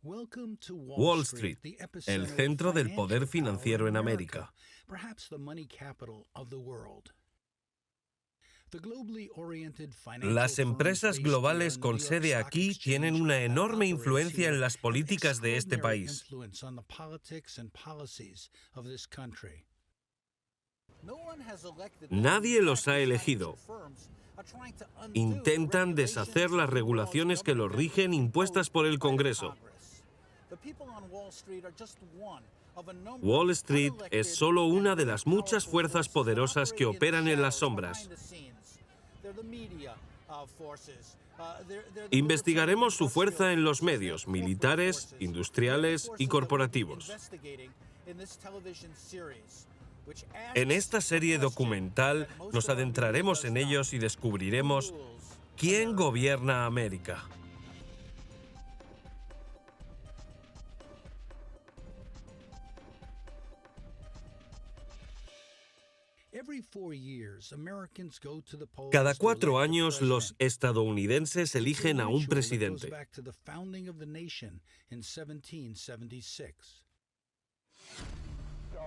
Wall Street, el centro del poder financiero en América. Las empresas globales con sede aquí tienen una enorme influencia en las políticas de este país. Nadie los ha elegido. Intentan deshacer las regulaciones que los rigen impuestas por el Congreso. Wall Street es solo una de las muchas fuerzas poderosas que operan en las sombras. Investigaremos su fuerza en los medios militares, industriales y corporativos. En esta serie documental nos adentraremos en ellos y descubriremos quién gobierna América. Cada 4 años los estadounidenses eligen a un presidente.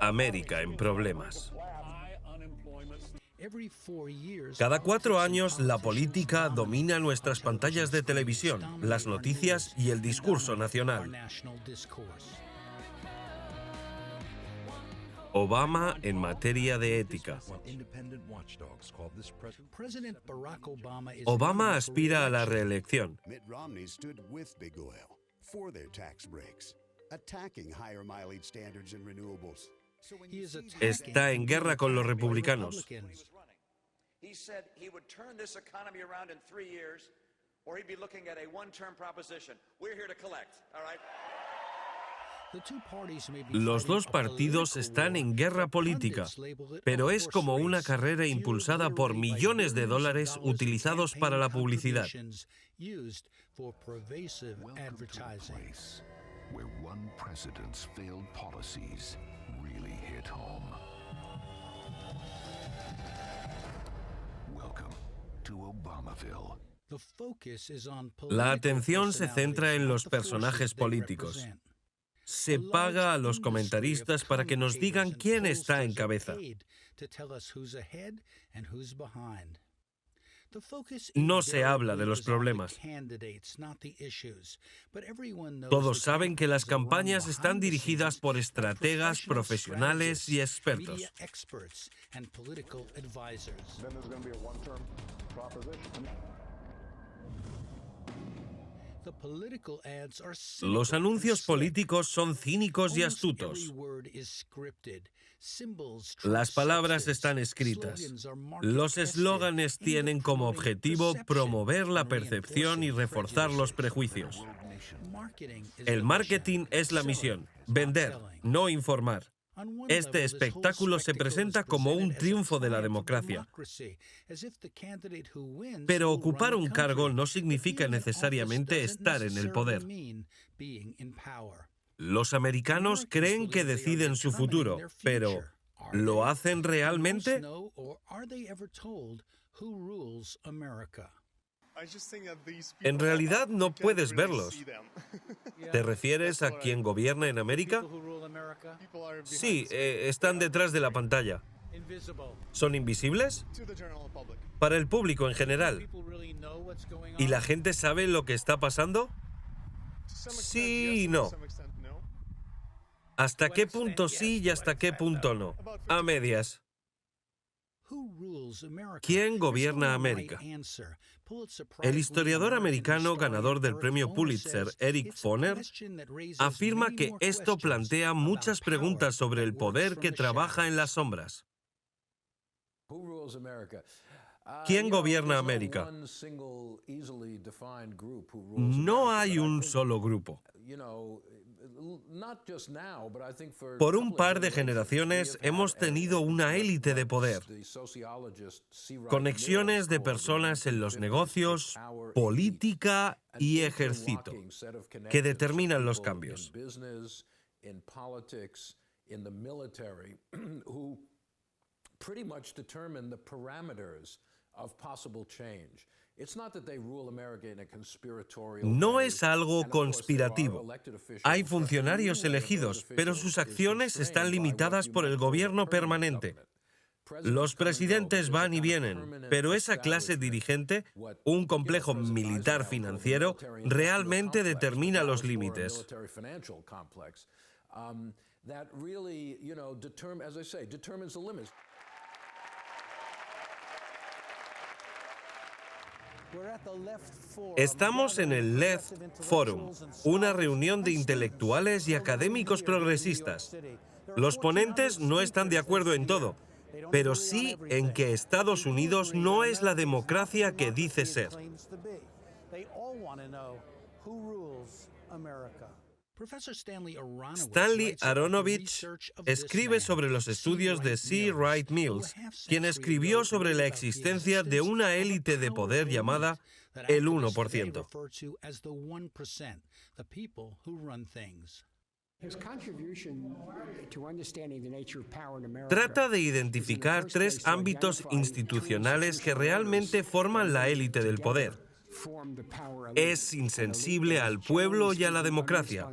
América en problemas. Cada 4 años la política domina nuestras pantallas de televisión, las noticias y el discurso nacional. Obama en materia de ética. Obama aspira a la reelección. Está en guerra con los republicanos. Los dos partidos están en guerra política, pero es como una carrera impulsada por millones de dólares utilizados para la publicidad. La atención se centra en los personajes políticos. Se paga a los comentaristas para que nos digan quién está en cabeza. No se habla de los problemas. Todos saben que las campañas están dirigidas por estrategas, profesionales y expertos. Los anuncios políticos son cínicos y astutos. Las palabras están escritas. Los eslóganes tienen como objetivo promover la percepción y reforzar los prejuicios. El marketing es la misión, vender, no informar. Este espectáculo se presenta como un triunfo de la democracia. Pero ocupar un cargo no significa necesariamente estar en el poder. Los americanos creen que deciden su futuro, pero ¿lo hacen realmente? En realidad no puedes verlos. ¿Te refieres a quien gobierna en América? Sí, están detrás de la pantalla. ¿Son invisibles? Para el público en general. ¿Y la gente sabe lo que está pasando? Sí y no. ¿Hasta qué punto sí y hasta qué punto no? A medias. ¿Quién gobierna América? El historiador americano ganador del premio Pulitzer, Eric Foner, afirma que esto plantea muchas preguntas sobre el poder que trabaja en las sombras. ¿Quién gobierna América? No hay un solo grupo. Por un par de generaciones hemos tenido una élite de poder, conexiones de personas en los negocios, política y ejército, que determinan los cambios. No es algo conspirativo. Hay funcionarios elegidos, pero sus acciones están limitadas por el gobierno permanente. Los presidentes van y vienen, pero esa clase dirigente, un complejo militar financiero, realmente determina los límites. Estamos en el Left Forum, una reunión de intelectuales y académicos progresistas. Los ponentes no están de acuerdo en todo, pero sí en que Estados Unidos no es la democracia que dice ser. Stanley Aronovich escribe sobre los estudios de C. Wright Mills, quien escribió sobre la existencia de una élite de poder llamada el 1%. Trata de identificar tres ámbitos institucionales que realmente forman la élite del poder. Es insensible al pueblo y a la democracia.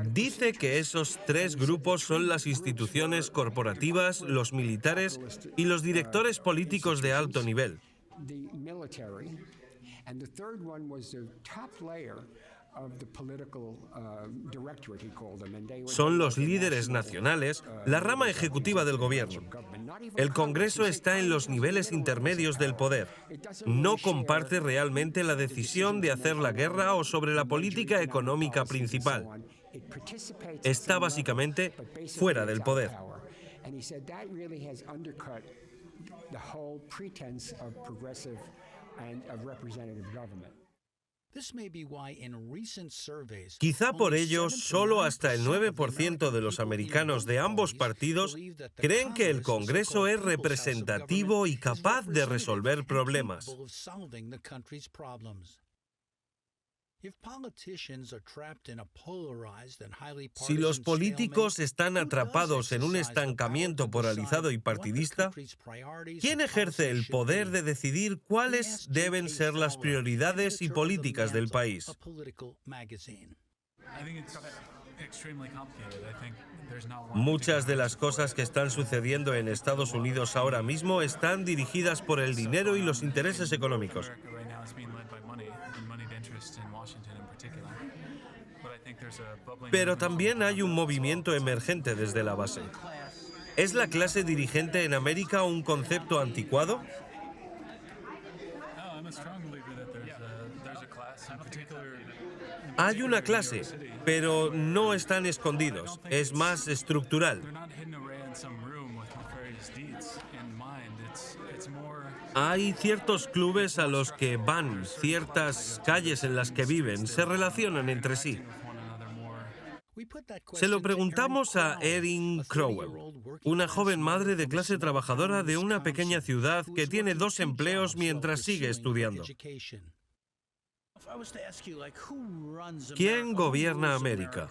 Dice que esos tres grupos son las instituciones corporativas, los militares y los directores políticos de alto nivel. Son los líderes nacionales, la rama ejecutiva del gobierno. El Congreso está en los niveles intermedios del poder. No comparte realmente la decisión de hacer la guerra o sobre la política económica principal. Está básicamente fuera del poder. Quizá por ello, solo hasta el 9% de los americanos de ambos partidos creen que el Congreso es representativo y capaz de resolver problemas. Si los políticos están atrapados en un estancamiento polarizado y partidista, ¿quién ejerce el poder de decidir cuáles deben ser las prioridades y políticas del país? Muchas de las cosas que están sucediendo en Estados Unidos ahora mismo están dirigidas por el dinero y los intereses económicos. Pero también hay un movimiento emergente desde la base. ¿Es la clase dirigente en América un concepto anticuado? Hay una clase, pero no están escondidos. Es más estructural. Hay ciertos clubes a los que van, ciertas calles en las que viven, se relacionan entre sí. Se lo preguntamos a Erin Crowell, una joven madre de clase trabajadora de una pequeña ciudad que tiene 2 empleos mientras sigue estudiando. ¿Quién gobierna América?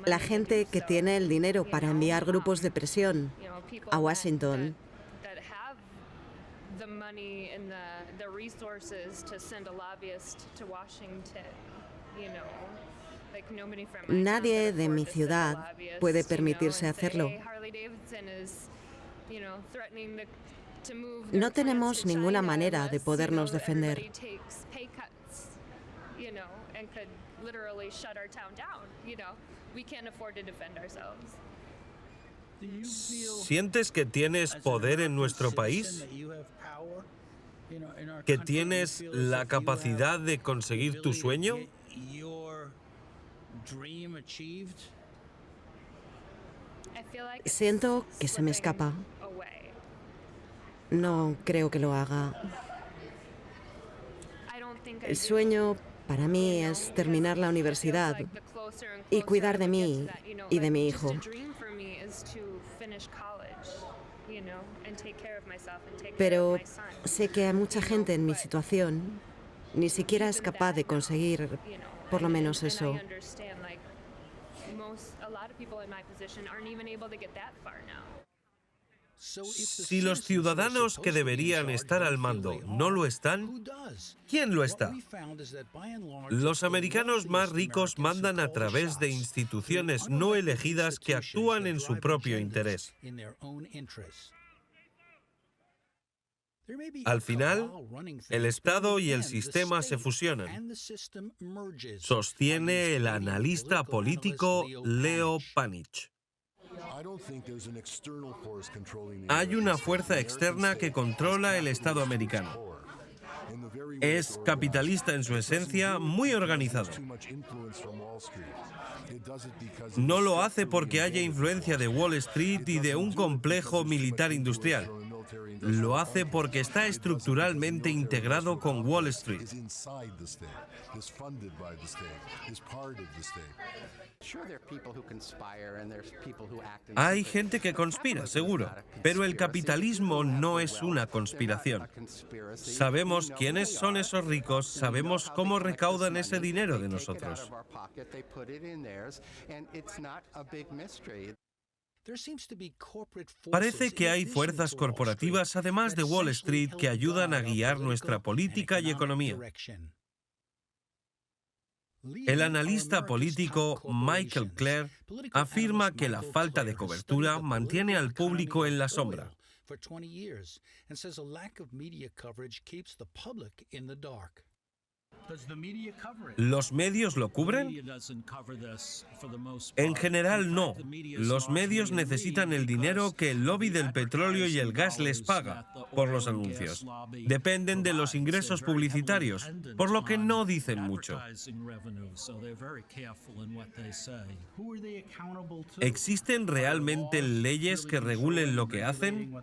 La gente que tiene el dinero para enviar grupos de presión a Washington. Nadie de mi ciudad puede permitirse hacerlo. No tenemos ninguna manera de podernos defender. ¿Sientes que tienes poder en nuestro país? ¿Que tienes la capacidad de conseguir tu sueño? Siento que se me escapa. No creo que lo haga. El sueño para mí es terminar la universidad y cuidar de mí y de mi hijo. Pero sé que a mucha gente en mi situación ni siquiera es capaz de conseguir por lo menos eso. Si los ciudadanos que deberían estar al mando no lo están, ¿quién lo está? Los americanos más ricos mandan a través de instituciones no elegidas que actúan en su propio interés. Al final, el Estado y el sistema se fusionan, sostiene el analista político Leo Panitch. Hay una fuerza externa que controla el Estado americano. Es capitalista en su esencia, muy organizado. No lo hace porque haya influencia de Wall Street y de un complejo militar industrial. Lo hace porque está estructuralmente integrado con Wall Street. Hay gente que conspira, seguro, pero el capitalismo no es una conspiración. Sabemos quiénes son esos ricos, sabemos cómo recaudan ese dinero de nosotros. Parece que hay fuerzas corporativas, además de Wall Street, que ayudan a guiar nuestra política y economía. El analista político Michael Clair afirma que la falta de cobertura mantiene al público en la sombra. ¿Los medios lo cubren? En general no. Los medios necesitan el dinero que el lobby del petróleo y el gas les paga por los anuncios. Dependen de los ingresos publicitarios, por lo que no dicen mucho. ¿Existen realmente leyes que regulen lo que hacen?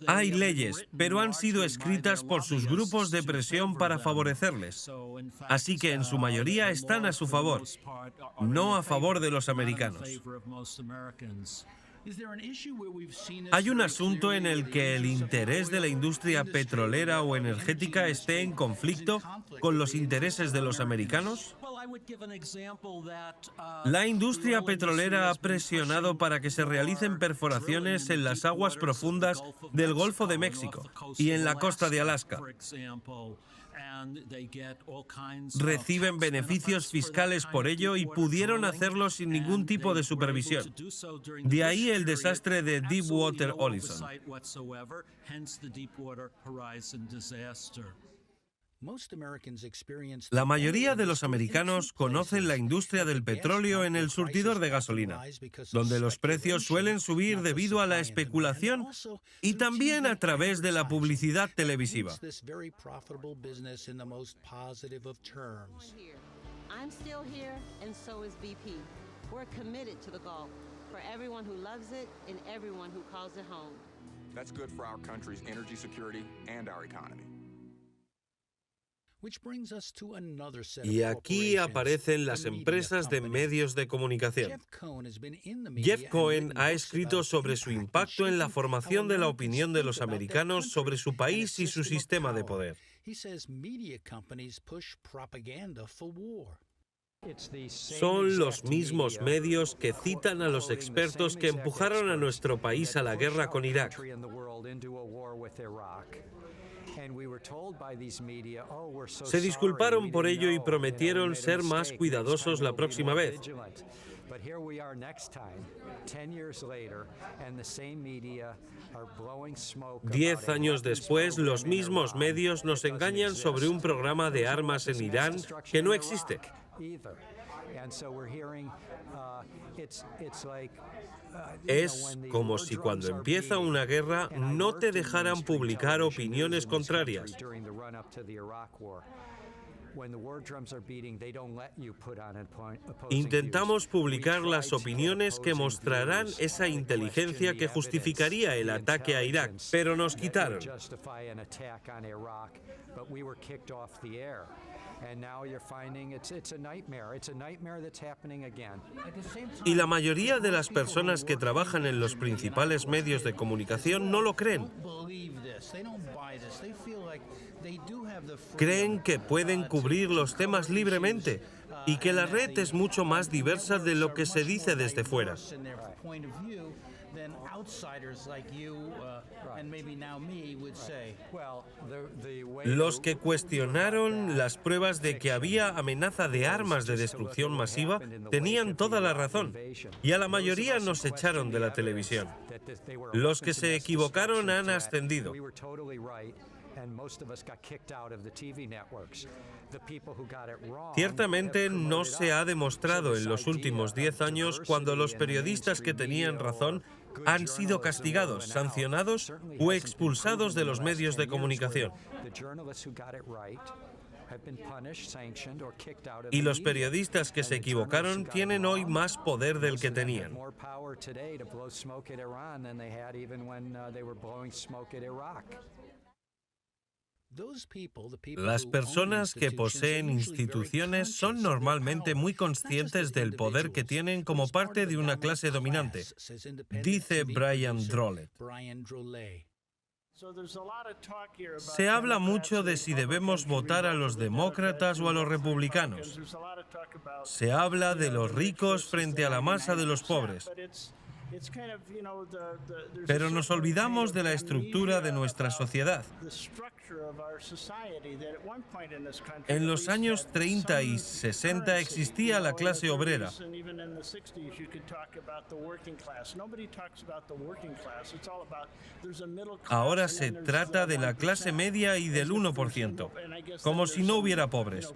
Hay leyes, pero han sido escritas por sus grupos de presión para favorecerles. Así que en su mayoría están a su favor, no a favor de los americanos. ¿Hay un asunto en el que el interés de la industria petrolera o energética esté en conflicto con los intereses de los americanos? La industria petrolera ha presionado para que se realicen perforaciones en las aguas profundas del Golfo de México y en la costa de Alaska. Reciben beneficios fiscales por ello y pudieron hacerlo sin ningún tipo de supervisión. De ahí el desastre de Deepwater Horizon. La mayoría de los americanos conocen la industria del petróleo en el surtidor de gasolina, donde los precios suelen subir debido a la especulación y también a través de la publicidad televisiva. Y aquí aparecen las empresas de medios de comunicación. Jeff Cohen ha escrito sobre su impacto en la formación de la opinión de los americanos sobre su país y su sistema de poder. Son los mismos medios que citan a los expertos que empujaron a nuestro país a la guerra con Irak. Se disculparon por ello y prometieron ser más cuidadosos la próxima vez. 10 años después, los mismos medios nos engañan sobre un programa de armas en Irán que no existe. Es como si cuando empieza una guerra no te dejaran publicar opiniones contrarias. Intentamos publicar las opiniones que mostrarán esa inteligencia que justificaría el ataque a Irak, pero nos quitaron. Y la mayoría de las personas que trabajan en los principales medios de comunicación no lo creen. Creen que pueden cubrir los temas libremente y que la red es mucho más diversa de lo que se dice desde fuera. Los que cuestionaron las pruebas de que había amenaza de armas de destrucción masiva tenían toda la razón, y a la mayoría nos echaron de la televisión. Los que se equivocaron han ascendido. Ciertamente no se ha demostrado en los últimos 10 años cuando los periodistas que tenían razón han sido castigados, sancionados o expulsados de los medios de comunicación. Y los periodistas que se equivocaron tienen hoy más poder del que tenían. Las personas que poseen instituciones son normalmente muy conscientes del poder que tienen como parte de una clase dominante, dice Brian Drolet. Se habla mucho de si debemos votar a los demócratas o a los republicanos. Se habla de los ricos frente a la masa de los pobres. Pero nos olvidamos de la estructura de nuestra sociedad. En los años 30 y 60 existía la clase obrera. Ahora se trata de la clase media y del 1%, como si no hubiera pobres.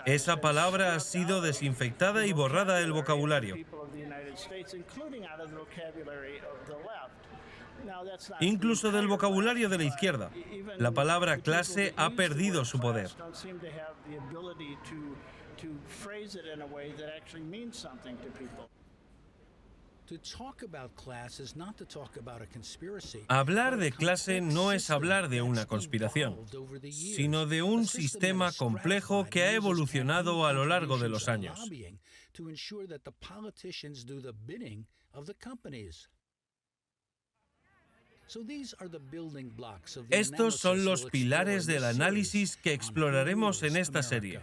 Esa palabra ha sido desinfectada y borrada del vocabulario. Incluso del vocabulario de la izquierda. La palabra clase ha perdido su poder. Hablar de clase no es hablar de una conspiración, sino de un sistema complejo que ha evolucionado a lo largo de los años. Estos son los pilares del análisis que exploraremos en esta serie.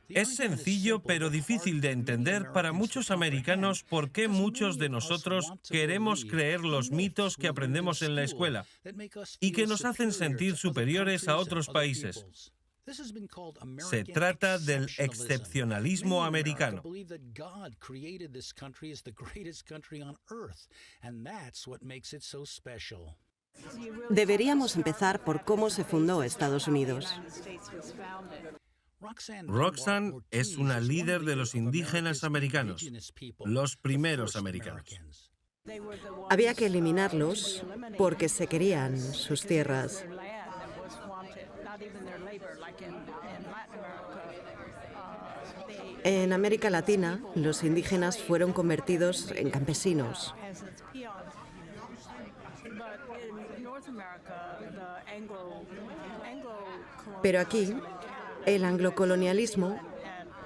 Es sencillo pero difícil de entender para muchos americanos por qué muchos de nosotros queremos creer los mitos que aprendemos en la escuela y que nos hacen sentir superiores a otros países. Se trata del excepcionalismo americano. Deberíamos empezar por cómo se fundó Estados Unidos. Roxanne es una líder de los indígenas americanos, los primeros americanos. Había que eliminarlos porque se querían sus tierras. En América Latina, los indígenas fueron convertidos en campesinos. Pero aquí, el anglocolonialismo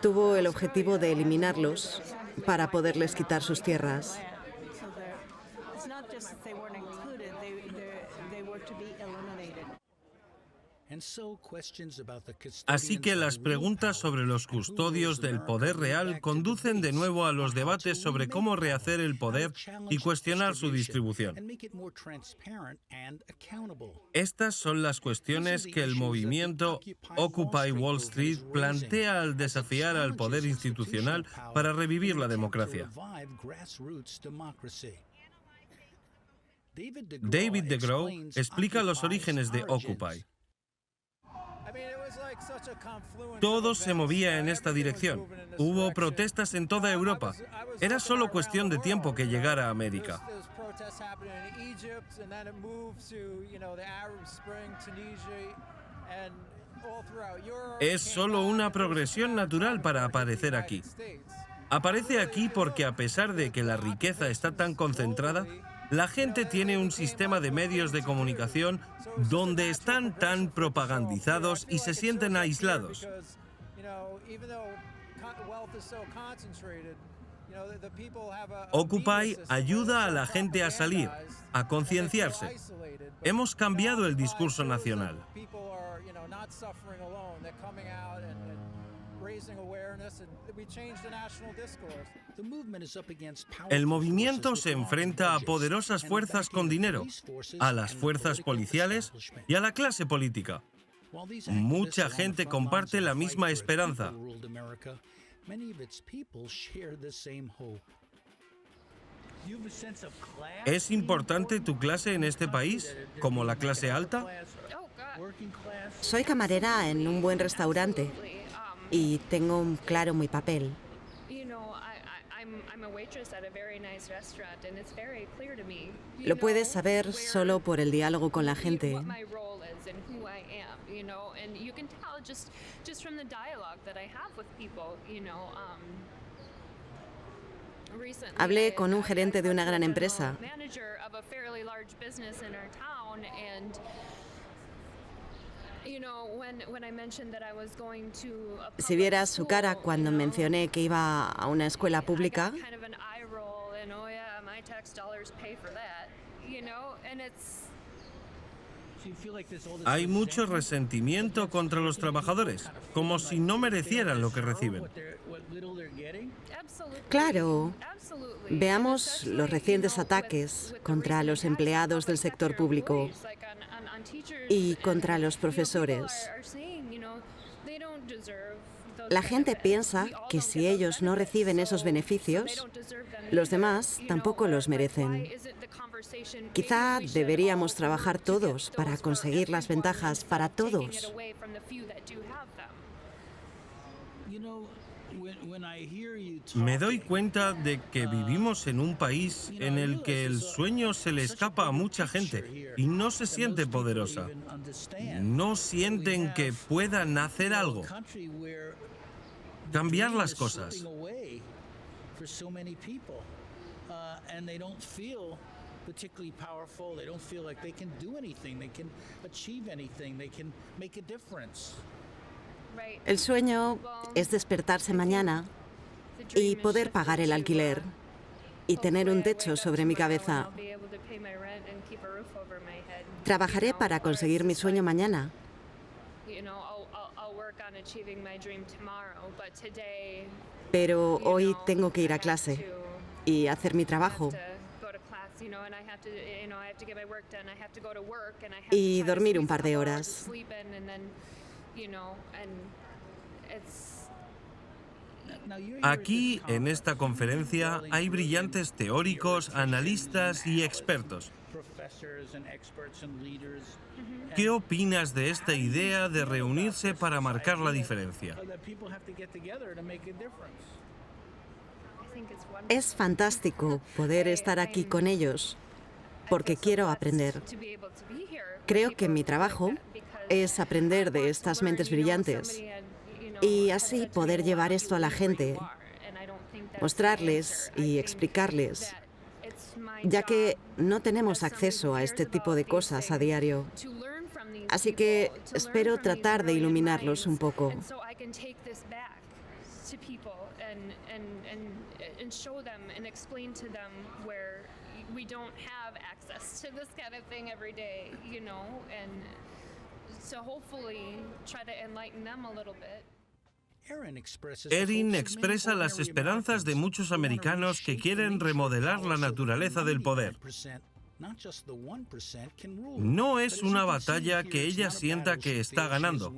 tuvo el objetivo de eliminarlos para poderles quitar sus tierras. Así que las preguntas sobre los custodios del poder real conducen de nuevo a los debates sobre cómo rehacer el poder y cuestionar su distribución. Estas son las cuestiones que el movimiento Occupy Wall Street plantea al desafiar al poder institucional para revivir la democracia. David DeGrow explica los orígenes de Occupy. Todo se movía en esta dirección. Hubo protestas en toda Europa. Era solo cuestión de tiempo que llegara a América. Es solo una progresión natural para aparecer aquí. Aparece aquí porque a pesar de que la riqueza está tan concentrada, La gente tiene un sistema de medios de comunicación donde están tan propagandizados y se sienten aislados. Occupy ayuda a la gente a salir, a concienciarse. Hemos cambiado el discurso nacional. El movimiento se enfrenta a poderosas fuerzas con dinero, a las fuerzas policiales y a la clase política. Mucha gente comparte la misma esperanza. ¿Es importante tu clase en este país, como la clase alta? Soy camarera en un buen restaurante y tengo claro mi papel. Lo puedes saber solo por el diálogo con la gente. Hablé con un gerente de una gran empresa. Si vieras su cara cuando mencioné que iba a una escuela pública, Hay mucho resentimiento contra los trabajadores, como si no merecieran lo que reciben. claro, veamos los recientes ataques contra los empleados del sector público y contra los profesores. La gente piensa que si ellos no reciben esos beneficios, los demás tampoco los merecen. Quizá deberíamos trabajar todos para conseguir las ventajas para todos. Me doy cuenta de que vivimos en un país en el que el sueño se le escapa a mucha gente y no se siente poderosa. No sienten que puedan hacer algo, cambiar las cosas. El sueño es despertarse mañana y poder pagar el alquiler y tener un techo sobre mi cabeza. Trabajaré para conseguir mi sueño mañana. Pero hoy tengo que ir a clase y hacer mi trabajo. Y dormir un par de horas. Aquí, en esta conferencia, hay brillantes teóricos, analistas y expertos. ¿Qué opinas de esta idea de reunirse para marcar la diferencia? Es fantástico poder estar aquí con ellos, porque quiero aprender. Creo que mi trabajo es aprender de estas mentes brillantes y así poder llevar esto a la gente, mostrarles y explicarles, ya que no tenemos acceso a este tipo de cosas a diario. Así que espero tratar de iluminarlos un poco. Erin expresa las esperanzas de muchos americanos que quieren remodelar la naturaleza del poder. No es una batalla que ella sienta que está ganando.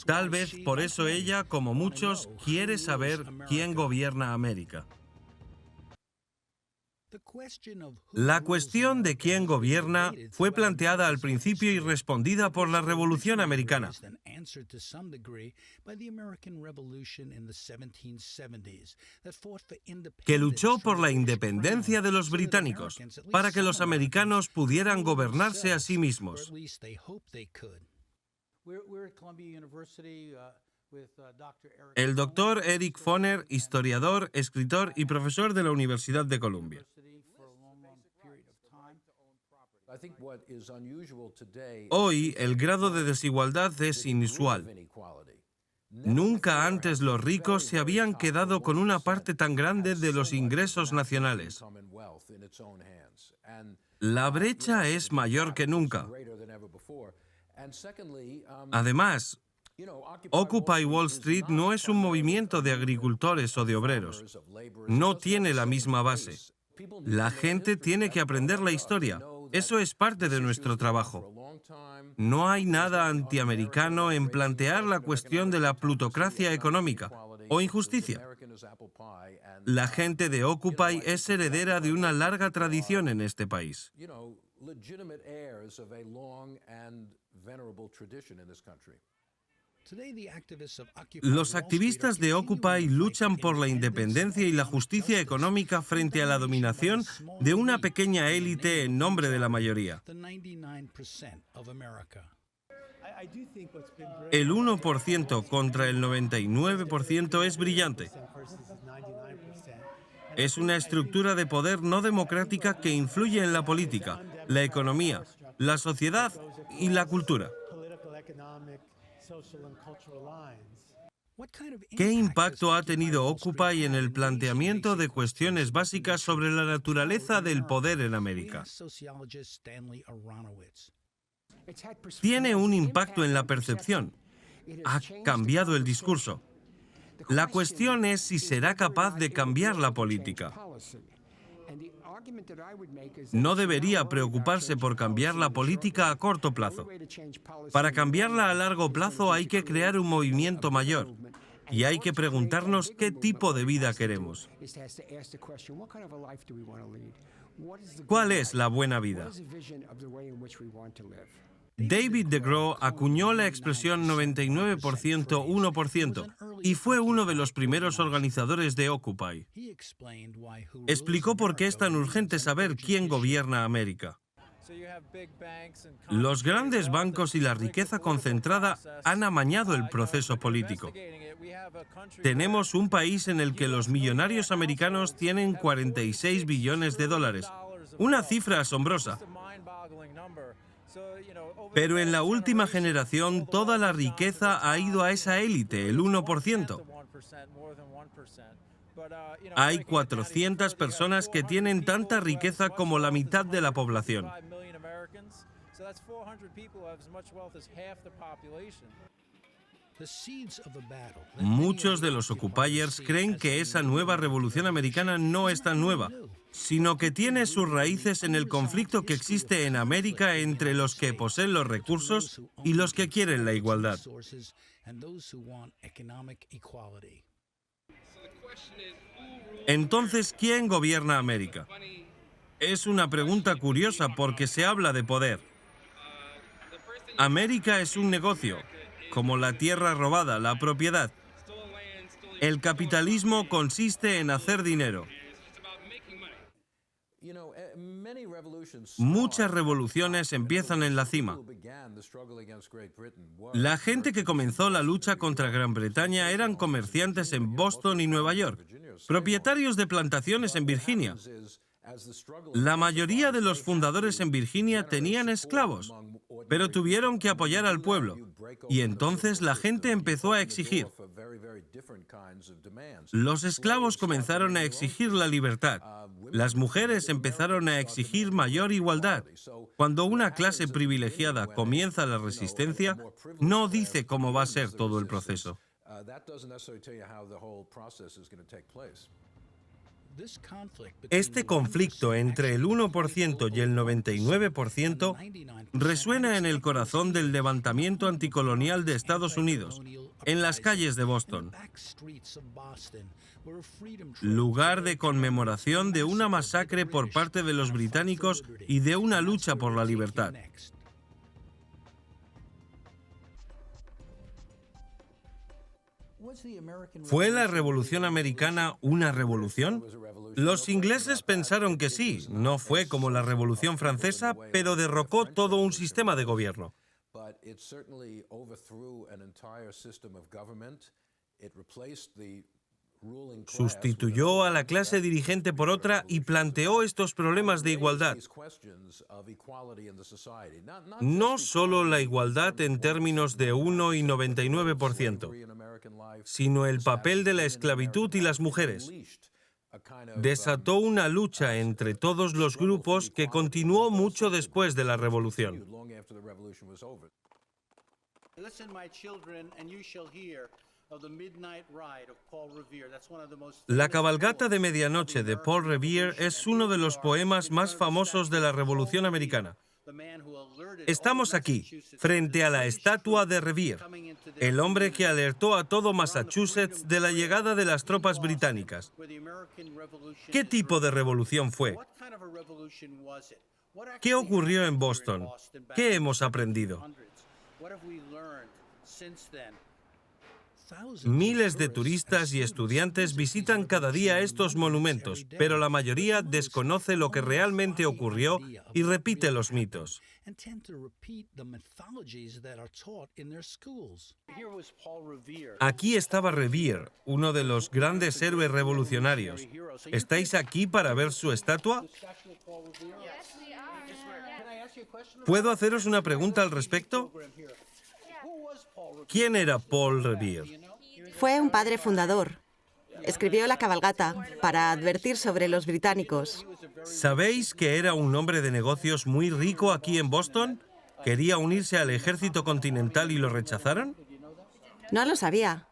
Tal vez por eso ella, como muchos, quiere saber quién gobierna América. La cuestión de quién gobierna fue planteada al principio y respondida por la Revolución Americana, que luchó por la independencia de los británicos, para que los americanos pudieran gobernarse a sí mismos. El doctor Eric Foner, historiador, escritor y profesor de la Universidad de Columbia. Hoy el grado de desigualdad es inusual. Nunca antes los ricos se habían quedado con una parte tan grande de los ingresos nacionales. La brecha es mayor que nunca. Además, Occupy Wall Street no es un movimiento de agricultores o de obreros. No tiene la misma base. La gente tiene que aprender la historia. Eso es parte de nuestro trabajo. No hay nada antiamericano en plantear la cuestión de la plutocracia económica o injusticia. La gente de Occupy es heredera de una larga tradición en este país. Los activistas de Occupy luchan por la independencia y la justicia económica frente a la dominación de una pequeña élite en nombre de la mayoría. El 1% contra el 99% es brillante. Es una estructura de poder no democrática que influye en la política, la economía, la sociedad y la cultura. ¿Qué impacto ha tenido Occupy en el planteamiento de cuestiones básicas sobre la naturaleza del poder en América? Tiene un impacto en la percepción. Ha cambiado el discurso. La cuestión es si será capaz de cambiar la política. No debería preocuparse por cambiar la política a corto plazo. Para cambiarla a largo plazo hay que crear un movimiento mayor y hay que preguntarnos qué tipo de vida queremos. ¿Cuál es la buena vida? David DeGraw acuñó la expresión 99%, 1% y fue uno de los primeros organizadores de Occupy. Explicó por qué es tan urgente saber quién gobierna América. Los grandes bancos y la riqueza concentrada han amañado el proceso político. Tenemos un país en el que los millonarios americanos tienen 46 billones de dólares, una cifra asombrosa. Pero en la última generación toda la riqueza ha ido a esa élite, el 1%. Hay 400 personas que tienen tanta riqueza como la mitad de la población. Muchos de los occupiers creen que esa nueva revolución americana no es tan nueva, sino que tiene sus raíces en el conflicto que existe en América entre los que poseen los recursos y los que quieren la igualdad. Entonces, ¿quién gobierna América? Es una pregunta curiosa porque se habla de poder. América es un negocio, como la tierra robada, la propiedad. El capitalismo consiste en hacer dinero. Muchas revoluciones empiezan en la cima. La gente que comenzó la lucha contra Gran Bretaña eran comerciantes en Boston y Nueva York, propietarios de plantaciones en Virginia. La mayoría de los fundadores en Virginia tenían esclavos, pero tuvieron que apoyar al pueblo. Y entonces la gente empezó a exigir. Los esclavos comenzaron a exigir la libertad. Las mujeres empezaron a exigir mayor igualdad. Cuando una clase privilegiada comienza la resistencia, no dice cómo va a ser todo el proceso. Este conflicto entre el 1% y el 99% resuena en el corazón del levantamiento anticolonial de Estados Unidos, en las calles de Boston, lugar de conmemoración de una masacre por parte de los británicos y de una lucha por la libertad. ¿Fue la Revolución Americana una revolución? Los ingleses pensaron que sí, no fue como la Revolución Francesa, pero derrocó todo un sistema de gobierno. Sustituyó a la clase dirigente por otra y planteó estos problemas de igualdad. No solo la igualdad en términos de 1 y 99%, sino el papel de la esclavitud y las mujeres. Desató una lucha entre todos los grupos que continuó mucho después de la revolución. La cabalgata de medianoche de Paul Revere es uno de los poemas más famosos de la Revolución Americana. Estamos aquí, frente a la estatua de Revere, el hombre que alertó a todo Massachusetts de la llegada de las tropas británicas. ¿Qué tipo de revolución fue? ¿Qué ocurrió en Boston? ¿Qué hemos aprendido? Miles de turistas y estudiantes visitan cada día estos monumentos, pero la mayoría desconoce lo que realmente ocurrió y repite los mitos. Aquí estaba Revere, uno de los grandes héroes revolucionarios. ¿Estáis aquí para ver su estatua? ¿Puedo haceros una pregunta al respecto? ¿Quién era Paul Revere? Fue un padre fundador. Escribió la cabalgata para advertir sobre los británicos. ¿Sabéis que era un hombre de negocios muy rico aquí en Boston? ¿Quería unirse al ejército continental y lo rechazaron? No lo sabía.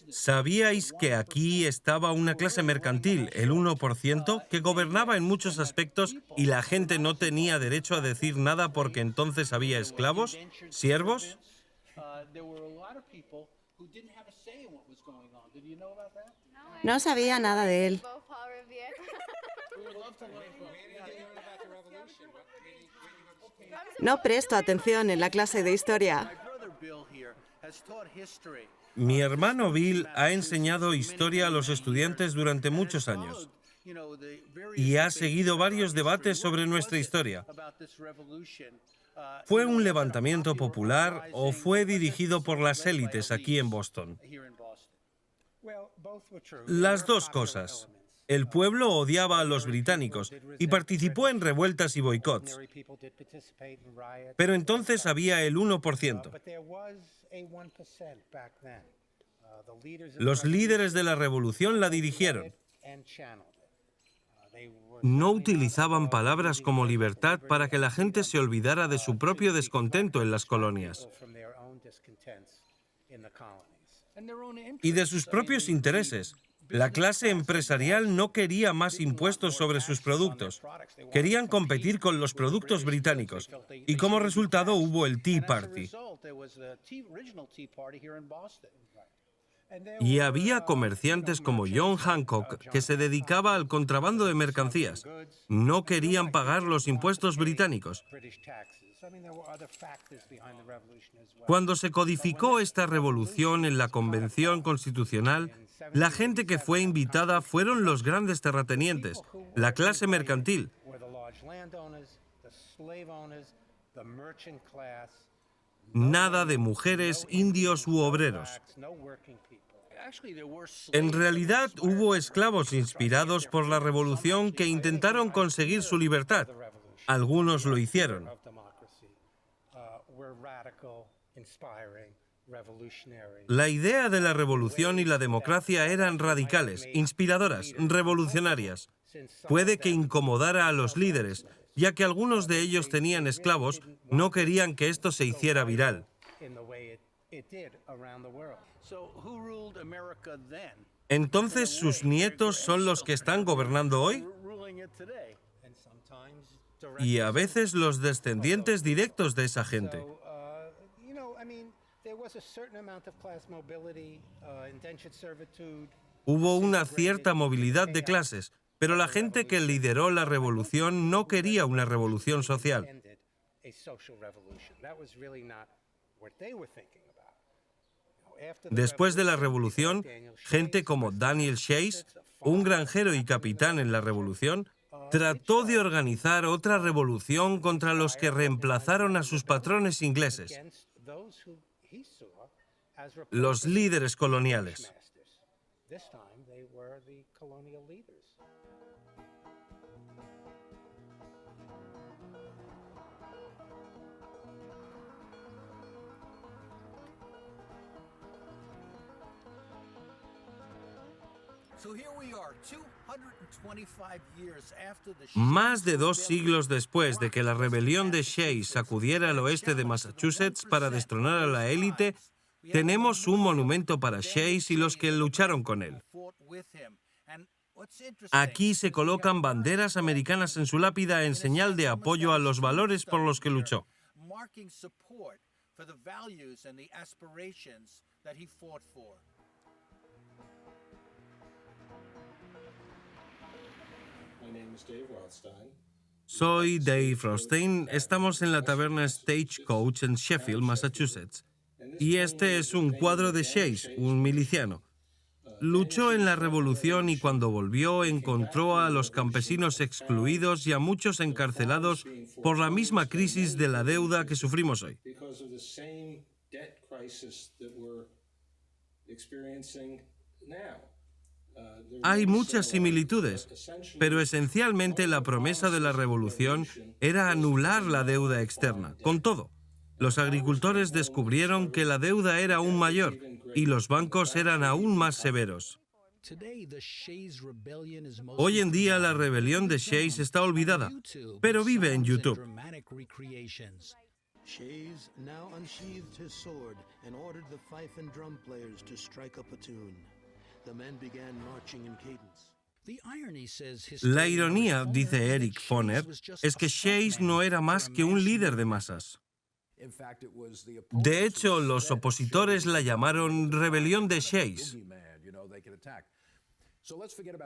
¿Sabíais que aquí estaba una clase mercantil, el 1%, que gobernaba en muchos aspectos y la gente no tenía derecho a decir nada porque entonces había esclavos, siervos? No sabía nada de él. No presto atención en la clase de historia. Mi hermano Bill ha enseñado historia a los estudiantes durante muchos años y ha seguido varios debates sobre nuestra historia. ¿Fue un levantamiento popular o fue dirigido por las élites aquí en Boston? Las dos cosas. El pueblo odiaba a los británicos y participó en revueltas y boicots. Pero entonces había el 1%. Los líderes de la revolución la dirigieron. No utilizaban palabras como libertad para que la gente se olvidara de su propio descontento en las colonias y de sus propios intereses. La clase empresarial no quería más impuestos sobre sus productos. Querían competir con los productos británicos y como resultado hubo el Tea Party. Y había comerciantes como John Hancock que se dedicaba al contrabando de mercancías. No querían pagar los impuestos británicos. Cuando se codificó esta revolución en la Convención Constitucional, la gente que fue invitada fueron los grandes terratenientes, la clase mercantil. Nada de mujeres, indios u obreros. En realidad, hubo esclavos inspirados por la revolución que intentaron conseguir su libertad. Algunos lo hicieron. La idea de la revolución y la democracia eran radicales, inspiradoras, revolucionarias. Puede que incomodara a los líderes, ya que algunos de ellos tenían esclavos, no querían que esto se hiciera viral. Entonces, ¿sus nietos son los que están gobernando hoy? Y a veces los descendientes directos de esa gente. Hubo una cierta movilidad de clases, pero la gente que lideró la revolución no quería una revolución social. Después de la revolución, gente como Daniel Chase, un granjero y capitán en la revolución, trató de organizar otra revolución contra los que reemplazaron a sus patrones ingleses. los líderes coloniales. Más de 2 siglos después de que la rebelión de Shays sacudiera el oeste de Massachusetts para destronar a la élite, tenemos un monumento para Shays y los que lucharon con él. Aquí se colocan banderas americanas en su lápida en señal de apoyo a los valores por los que luchó. Soy Dave Rothstein. Estamos en la taberna Stagecoach en Sheffield, Massachusetts. Y este es un cuadro de Shays, un miliciano. Luchó en la revolución y cuando volvió encontró a los campesinos excluidos y a muchos encarcelados por la misma crisis de la deuda que sufrimos hoy. Hay muchas similitudes, pero esencialmente la promesa de la revolución era anular la deuda externa, con todo. Los agricultores descubrieron que la deuda era aún mayor y los bancos eran aún más severos. Hoy en día la rebelión de Shays está olvidada, pero vive en YouTube. Shays now unsheathed his sword and ordered the fife and drum players to strike up a tune. The men began marching in cadence. La ironía, dice Eric Foner, es que Shays no era más que un líder de masas. De hecho, los opositores la llamaron rebelión de Shays.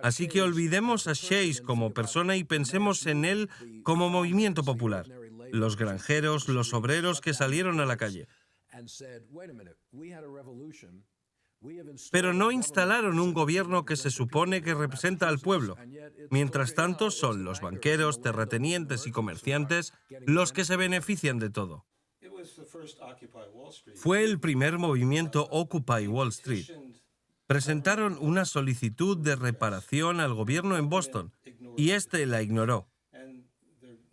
Así que olvidemos a Shays como persona y pensemos en él como movimiento popular. Los granjeros, los obreros que salieron a la calle. Pero no instalaron un gobierno que se supone que representa al pueblo. Mientras tanto, son los banqueros, terratenientes y comerciantes los que se benefician de todo. Fue el primer movimiento Occupy Wall Street. Presentaron una solicitud de reparación al gobierno en Boston y este la ignoró.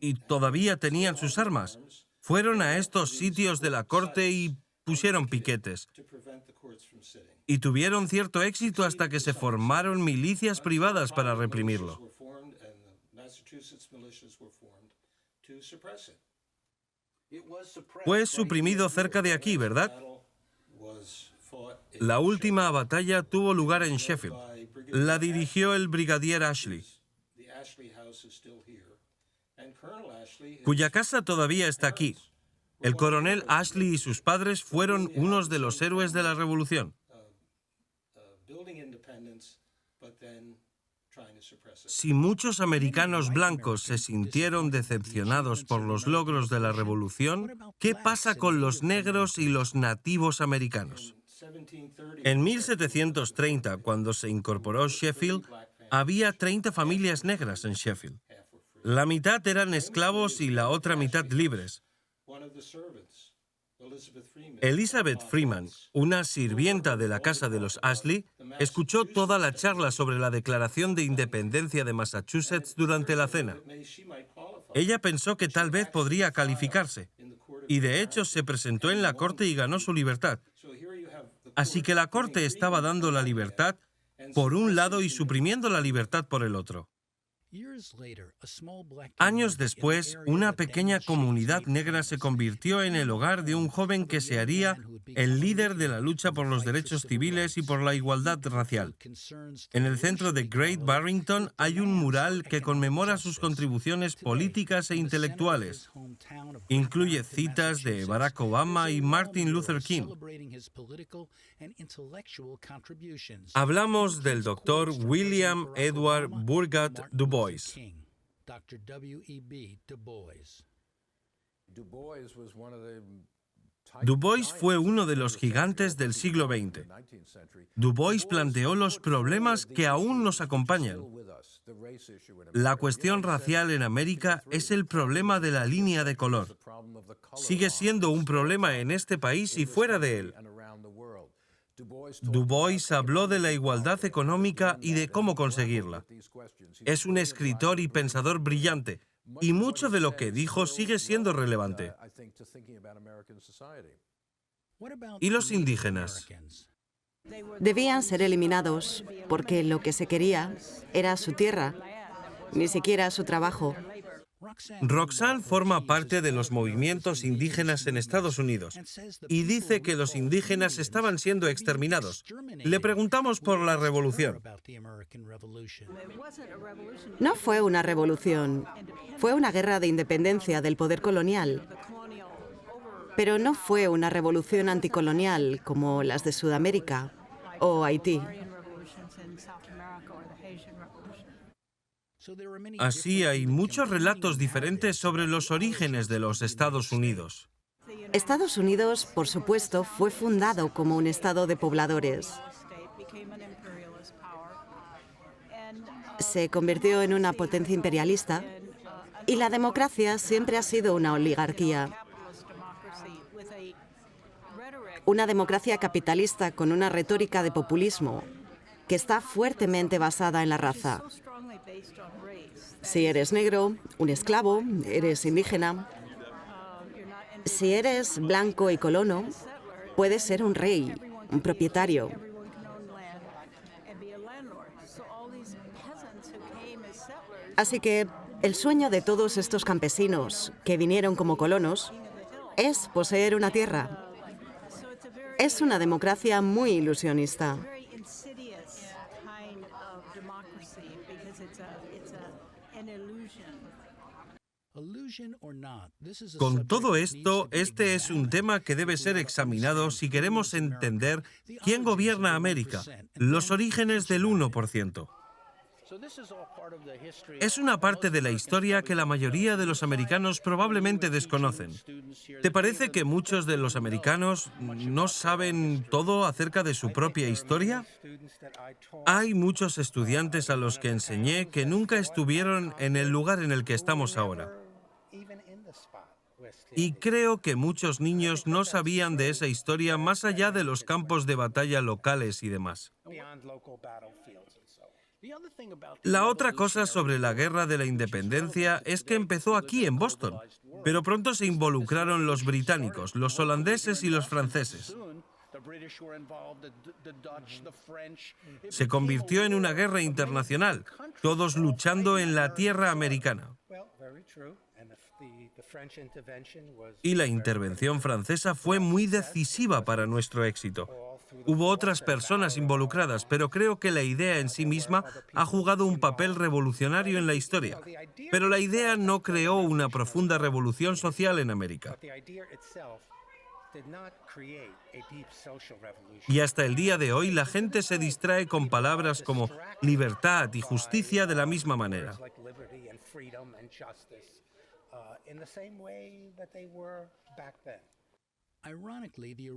Y todavía tenían sus armas. Fueron a estos sitios de la corte y pusieron piquetes. Y tuvieron cierto éxito hasta que se formaron milicias privadas para reprimirlo. Fue suprimido cerca de aquí, ¿verdad? La última batalla tuvo lugar en Sheffield. La dirigió el brigadier Ashley, cuya casa todavía está aquí. El coronel Ashley y sus padres fueron unos de los héroes de la revolución. Si muchos americanos blancos se sintieron decepcionados por los logros de la revolución, ¿qué pasa con los negros y los nativos americanos? En 1730, cuando se incorporó Sheffield, había 30 familias negras en Sheffield. La mitad eran esclavos y la otra mitad libres. Elizabeth Freeman, una sirvienta de la casa de los Ashley, escuchó toda la charla sobre la Declaración de Independencia de Massachusetts durante la cena. Ella pensó que tal vez podría calificarse, y de hecho se presentó en la corte y ganó su libertad. Así que la corte estaba dando la libertad por un lado y suprimiendo la libertad por el otro. Años después, una pequeña comunidad negra se convirtió en el hogar de un joven que se haría el líder de la lucha por los derechos civiles y por la igualdad racial. En el centro de Great Barrington hay un mural que conmemora sus contribuciones políticas e intelectuales. Incluye citas de Barack Obama y Martin Luther King. Hablamos del Dr. William Edward Burghat Du Bois. Du Bois fue uno de los gigantes del siglo XX. Du Bois planteó los problemas que aún nos acompañan. La cuestión racial en América es el problema de la línea de color. Sigue siendo un problema en este país y fuera de él. Du Bois habló de la igualdad económica y de cómo conseguirla. Es un escritor y pensador brillante, y mucho de lo que dijo sigue siendo relevante. ¿Y los indígenas? Debían ser eliminados porque lo que se quería era su tierra, ni siquiera su trabajo. Roxanne forma parte de los movimientos indígenas en Estados Unidos y dice que los indígenas estaban siendo exterminados. Le preguntamos por la revolución. No fue una revolución, fue una guerra de independencia del poder colonial. Pero no fue una revolución anticolonial como las de Sudamérica o Haití. Así hay muchos relatos diferentes sobre los orígenes de los Estados Unidos. Estados Unidos, por supuesto, fue fundado como un estado de pobladores. Se convirtió en una potencia imperialista y la democracia siempre ha sido una oligarquía. Una democracia capitalista con una retórica de populismo que está fuertemente basada en la raza. Si eres negro, un esclavo, eres indígena. Si eres blanco y colono, puedes ser un rey, un propietario. Así que el sueño de todos estos campesinos que vinieron como colonos es poseer una tierra. Es una democracia muy ilusionista. Con todo esto, este es un tema que debe ser examinado si queremos entender quién gobierna América, los orígenes del 1%. Es una parte de la historia que la mayoría de los americanos probablemente desconocen. ¿Te parece que muchos de los americanos no saben todo acerca de su propia historia? Hay muchos estudiantes a los que enseñé que nunca estuvieron en el lugar en el que estamos ahora. Y creo que muchos niños no sabían de esa historia más allá de los campos de batalla locales y demás. La otra cosa sobre la Guerra de la Independencia es que empezó aquí en Boston, pero pronto se involucraron los británicos, los holandeses y los franceses. Se convirtió en una guerra internacional, todos luchando en la tierra americana. Y la intervención francesa fue muy decisiva para nuestro éxito. Hubo otras personas involucradas, pero creo que la idea en sí misma ha jugado un papel revolucionario en la historia. Pero la idea no creó una profunda revolución social en América. Y hasta el día de hoy la gente se distrae con palabras como libertad y justicia de la misma manera.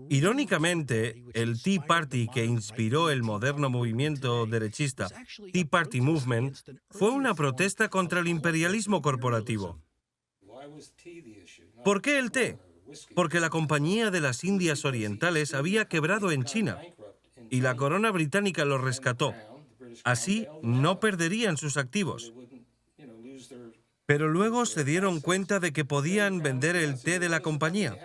Irónicamente, el Tea Party que inspiró el moderno movimiento derechista, Tea Party Movement, fue una protesta contra el imperialismo corporativo. ¿Por qué el té? Porque la Compañía de las Indias Orientales había quebrado en China y la corona británica lo rescató. Así no perderían sus activos. Pero luego se dieron cuenta de que podían vender el té de la compañía.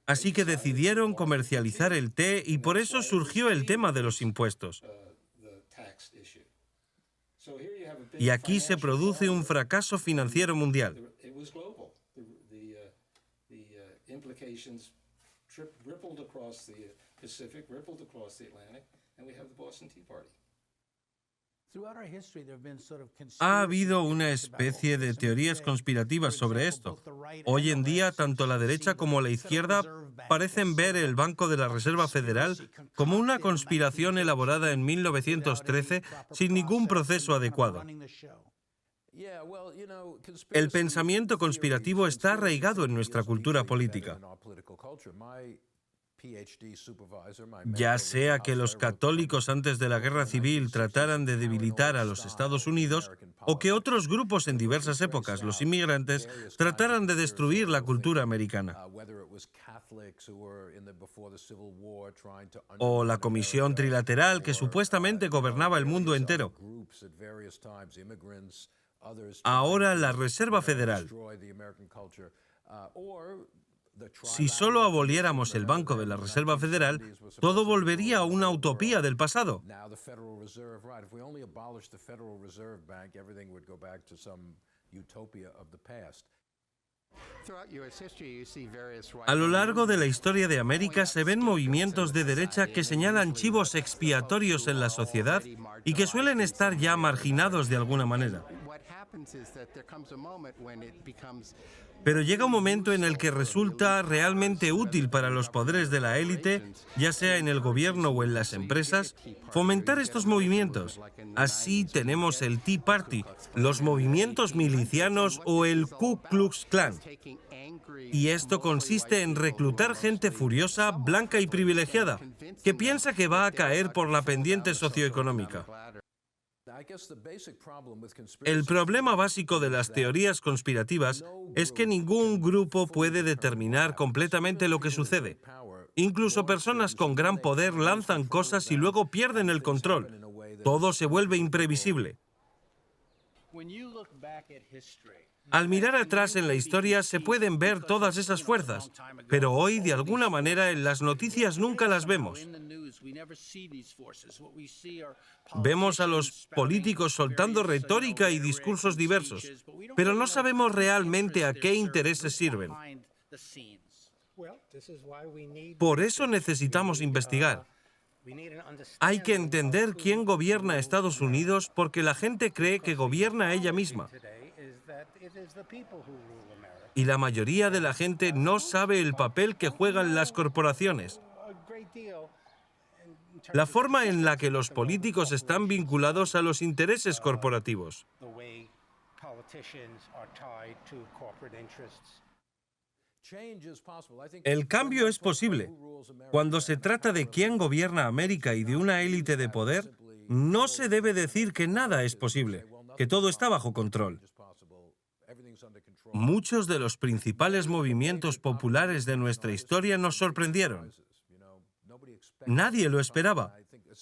Así que decidieron comercializar el té y por eso surgió el tema de los impuestos. Y aquí se produce un fracaso financiero mundial. Ha habido una especie de teorías conspirativas sobre esto. Hoy en día, tanto la derecha como la izquierda parecen ver el Banco de la Reserva Federal como una conspiración elaborada en 1913 sin ningún proceso adecuado. El pensamiento conspirativo está arraigado en nuestra cultura política. Ya sea que los católicos antes de la Guerra Civil trataran de debilitar a los Estados Unidos o que otros grupos en diversas épocas, los inmigrantes, trataran de destruir la cultura americana. O la Comisión Trilateral que supuestamente gobernaba el mundo entero. Ahora la Reserva Federal. Si solo aboliéramos el Banco de la Reserva Federal, todo volvería a una utopía del pasado. A lo largo de la historia de América se ven movimientos de derecha que señalan chivos expiatorios en la sociedad y que suelen estar ya marginados de alguna manera. Pero llega un momento en el que resulta realmente útil para los poderes de la élite, ya sea en el gobierno o en las empresas, fomentar estos movimientos. Así tenemos el Tea Party, los movimientos milicianos o el Ku Klux Klan. Y esto consiste en reclutar gente furiosa, blanca y privilegiada, que piensa que va a caer por la pendiente socioeconómica. El problema básico de las teorías conspirativas es que ningún grupo puede determinar completamente lo que sucede. Incluso personas con gran poder lanzan cosas y luego pierden el control. Todo se vuelve imprevisible. Al mirar atrás en la historia se pueden ver todas esas fuerzas, pero hoy, de alguna manera, en las noticias nunca las vemos. Vemos a los políticos soltando retórica y discursos diversos, pero no sabemos realmente a qué intereses sirven. Por eso necesitamos investigar. Hay que entender quién gobierna a Estados Unidos porque la gente cree que gobierna a ella misma. Y la mayoría de la gente no sabe el papel que juegan las corporaciones. La forma en la que los políticos están vinculados a los intereses corporativos. El cambio es posible. Cuando se trata de quién gobierna América y de una élite de poder, no se debe decir que nada es posible, que todo está bajo control. Muchos de los principales movimientos populares de nuestra historia nos sorprendieron. Nadie lo esperaba.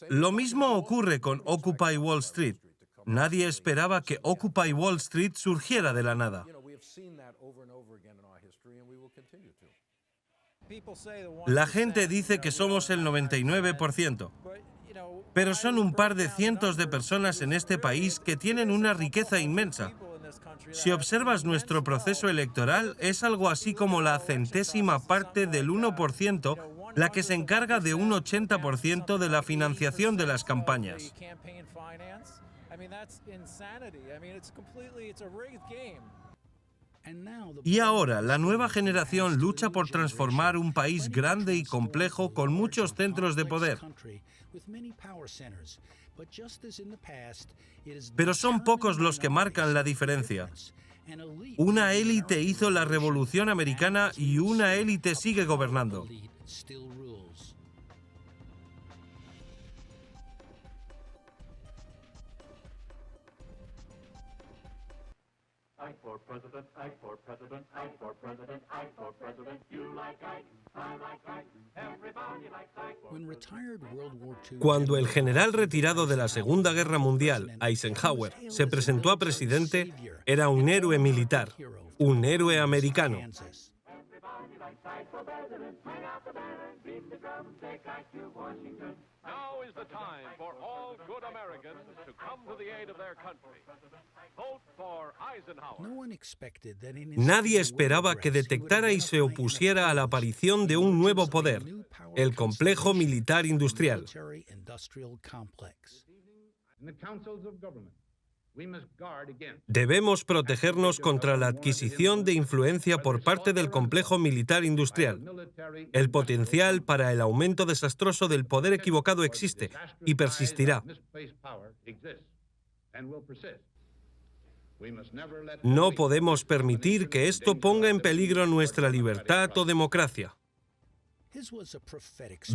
Lo mismo ocurre con Occupy Wall Street. Nadie esperaba que Occupy Wall Street surgiera de la nada. La gente dice que somos el 99%, pero son un par de cientos de personas en este país que tienen una riqueza inmensa. Si observas nuestro proceso electoral, es algo así como la centésima parte del 1% la que se encarga de un 80% de la financiación de las campañas. Y ahora, la nueva generación lucha por transformar un país grande y complejo con muchos centros de poder. Pero son pocos los que marcan la diferencia. Una élite hizo la Revolución Americana y una élite sigue gobernando. Cuando el general retirado de la Segunda Guerra Mundial, Eisenhower, se presentó a presidente, era un héroe militar, un héroe americano. Nadie esperaba que detectara y se opusiera a la aparición de un nuevo poder, el complejo militar industrial. Debemos protegernos contra la adquisición de influencia por parte del complejo militar industrial. El potencial para el aumento desastroso del poder equivocado existe y persistirá. No podemos permitir que esto ponga en peligro nuestra libertad o democracia.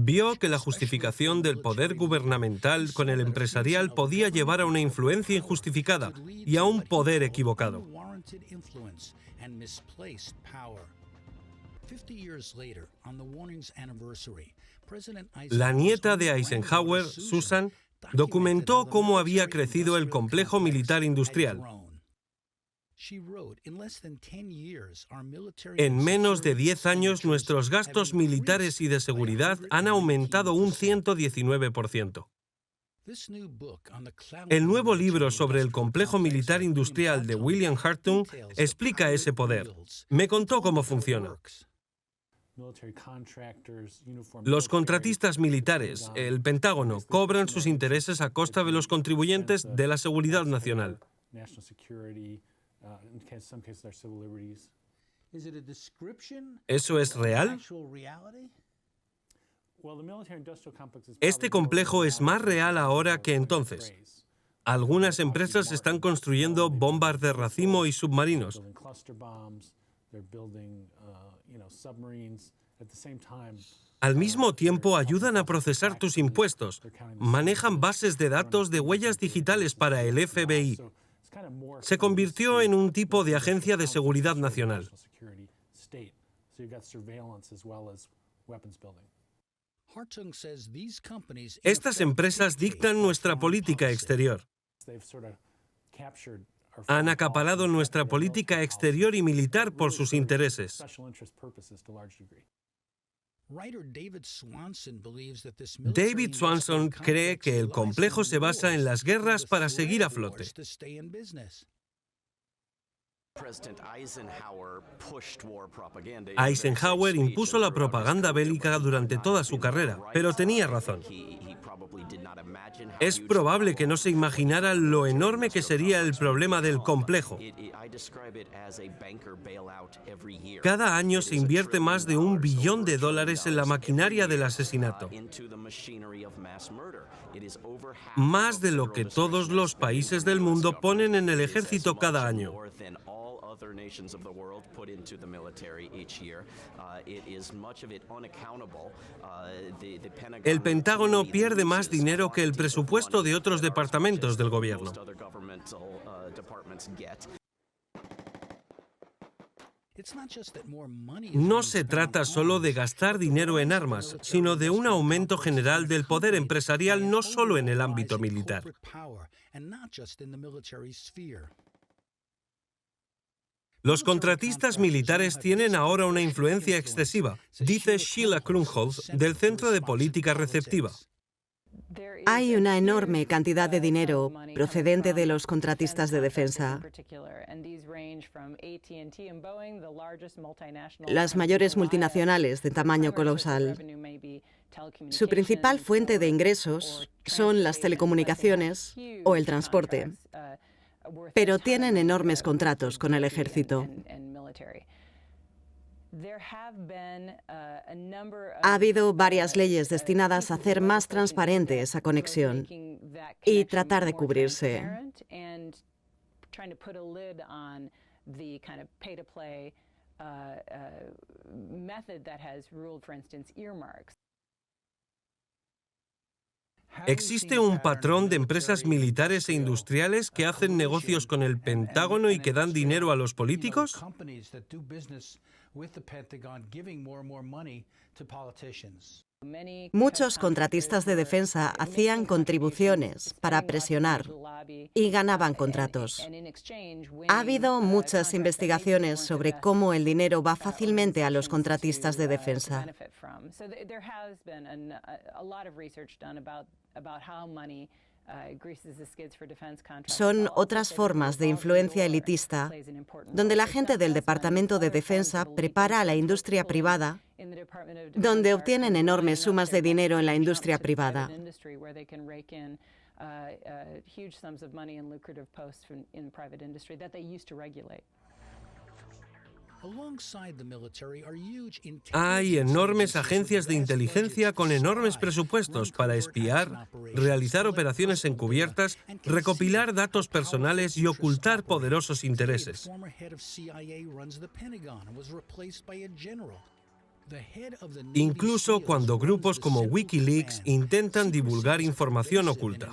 Vio que la justificación del poder gubernamental con el empresarial podía llevar a una influencia injustificada y a un poder equivocado. La nieta de Eisenhower, Susan, documentó cómo había crecido el complejo militar industrial. En menos de 10 años, nuestros gastos militares y de seguridad han aumentado un 119%. El nuevo libro sobre el complejo militar industrial de William Hartung explica ese poder. Me contó cómo funciona. Los contratistas militares, el Pentágono, cobran sus intereses a costa de los contribuyentes de la seguridad nacional. ¿Eso es real? Este complejo es más real ahora que entonces. Algunas empresas están construyendo bombas de racimo y submarinos. Al mismo tiempo, ayudan a procesar tus impuestos. Manejan bases de datos de huellas digitales para el FBI. Se convirtió en un tipo de agencia de seguridad nacional. Estas empresas dictan nuestra política exterior. Han acaparado nuestra política exterior y militar por sus intereses. David Swanson cree que el complejo se basa en las guerras para seguir a flote. Eisenhower impuso la propaganda bélica durante toda su carrera, pero tenía razón. Es probable que no se imaginara lo enorme que sería el problema del complejo. Cada año se invierte más de $1 billón en la maquinaria del asesinato. Más de lo que todos los países del mundo ponen en el ejército cada año. El Pentágono pierde más dinero que el presupuesto de otros departamentos del gobierno. No se trata solo de gastar dinero en armas, sino de un aumento general del poder empresarial no solo en el ámbito militar. Los contratistas militares tienen ahora una influencia excesiva, dice Sheila Krumholz, del Centro de Política Receptiva. Hay una enorme cantidad de dinero procedente de los contratistas de defensa. Las mayores multinacionales de tamaño colosal. Su principal fuente de ingresos son las telecomunicaciones o el transporte, pero tienen enormes contratos con el ejército. Ha habido varias leyes destinadas a hacer más transparente esa conexión y tratar de cubrirse. ¿Existe un patrón de empresas militares e industriales que hacen negocios con el Pentágono y que dan dinero a los políticos? Muchos contratistas de defensa hacían contribuciones para presionar y ganaban contratos. Ha habido muchas investigaciones sobre cómo el dinero va fácilmente a los contratistas de defensa. Son otras formas de influencia elitista, donde la gente del Departamento de Defensa prepara a la industria privada, donde obtienen enormes sumas de dinero en la industria privada. Hay enormes agencias de inteligencia con enormes presupuestos para espiar, realizar operaciones encubiertas, recopilar datos personales y ocultar poderosos intereses. incluso cuando grupos como Wikileaks intentan divulgar información oculta.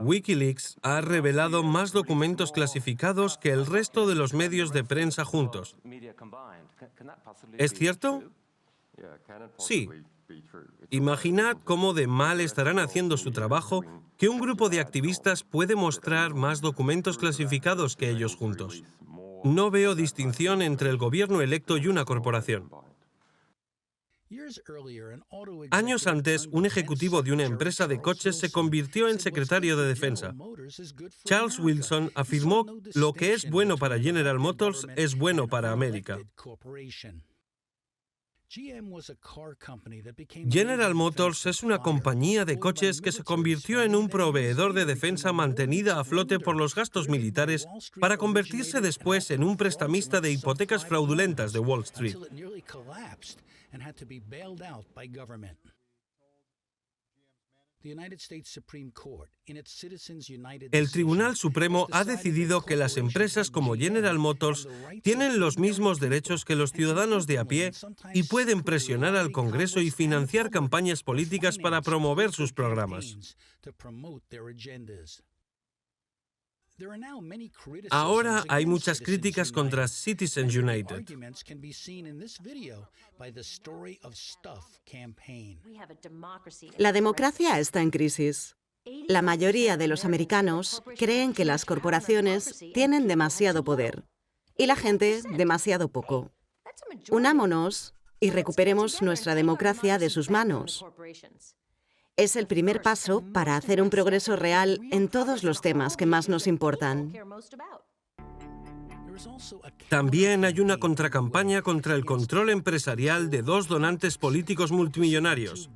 Wikileaks ha revelado más documentos clasificados que el resto de los medios de prensa juntos. ¿Es cierto? Sí. Imaginad cómo de mal estarán haciendo su trabajo que un grupo de activistas puede mostrar más documentos clasificados que ellos juntos. No veo distinción entre el gobierno electo y una corporación. Años antes, un ejecutivo de una empresa de coches se convirtió en secretario de Defensa. Charles Wilson afirmó: "Lo que es bueno para General Motors es bueno para América". General Motors es una compañía de coches que se convirtió en un proveedor de defensa mantenida a flote por los gastos militares para convertirse después en un prestamista de hipotecas fraudulentas de Wall Street. El Tribunal Supremo ha decidido que las empresas como General Motors tienen los mismos derechos que los ciudadanos de a pie y pueden presionar al Congreso y financiar campañas políticas para promover sus programas. Ahora hay muchas críticas contra Citizens United. La democracia está en crisis. La mayoría de los americanos creen que las corporaciones tienen demasiado poder y la gente demasiado poco. Unámonos y recuperemos nuestra democracia de sus manos. Es el primer paso para hacer un progreso real en todos los temas que más nos importan. También hay una contracampaña contra el control empresarial de dos donantes políticos multimillonarios,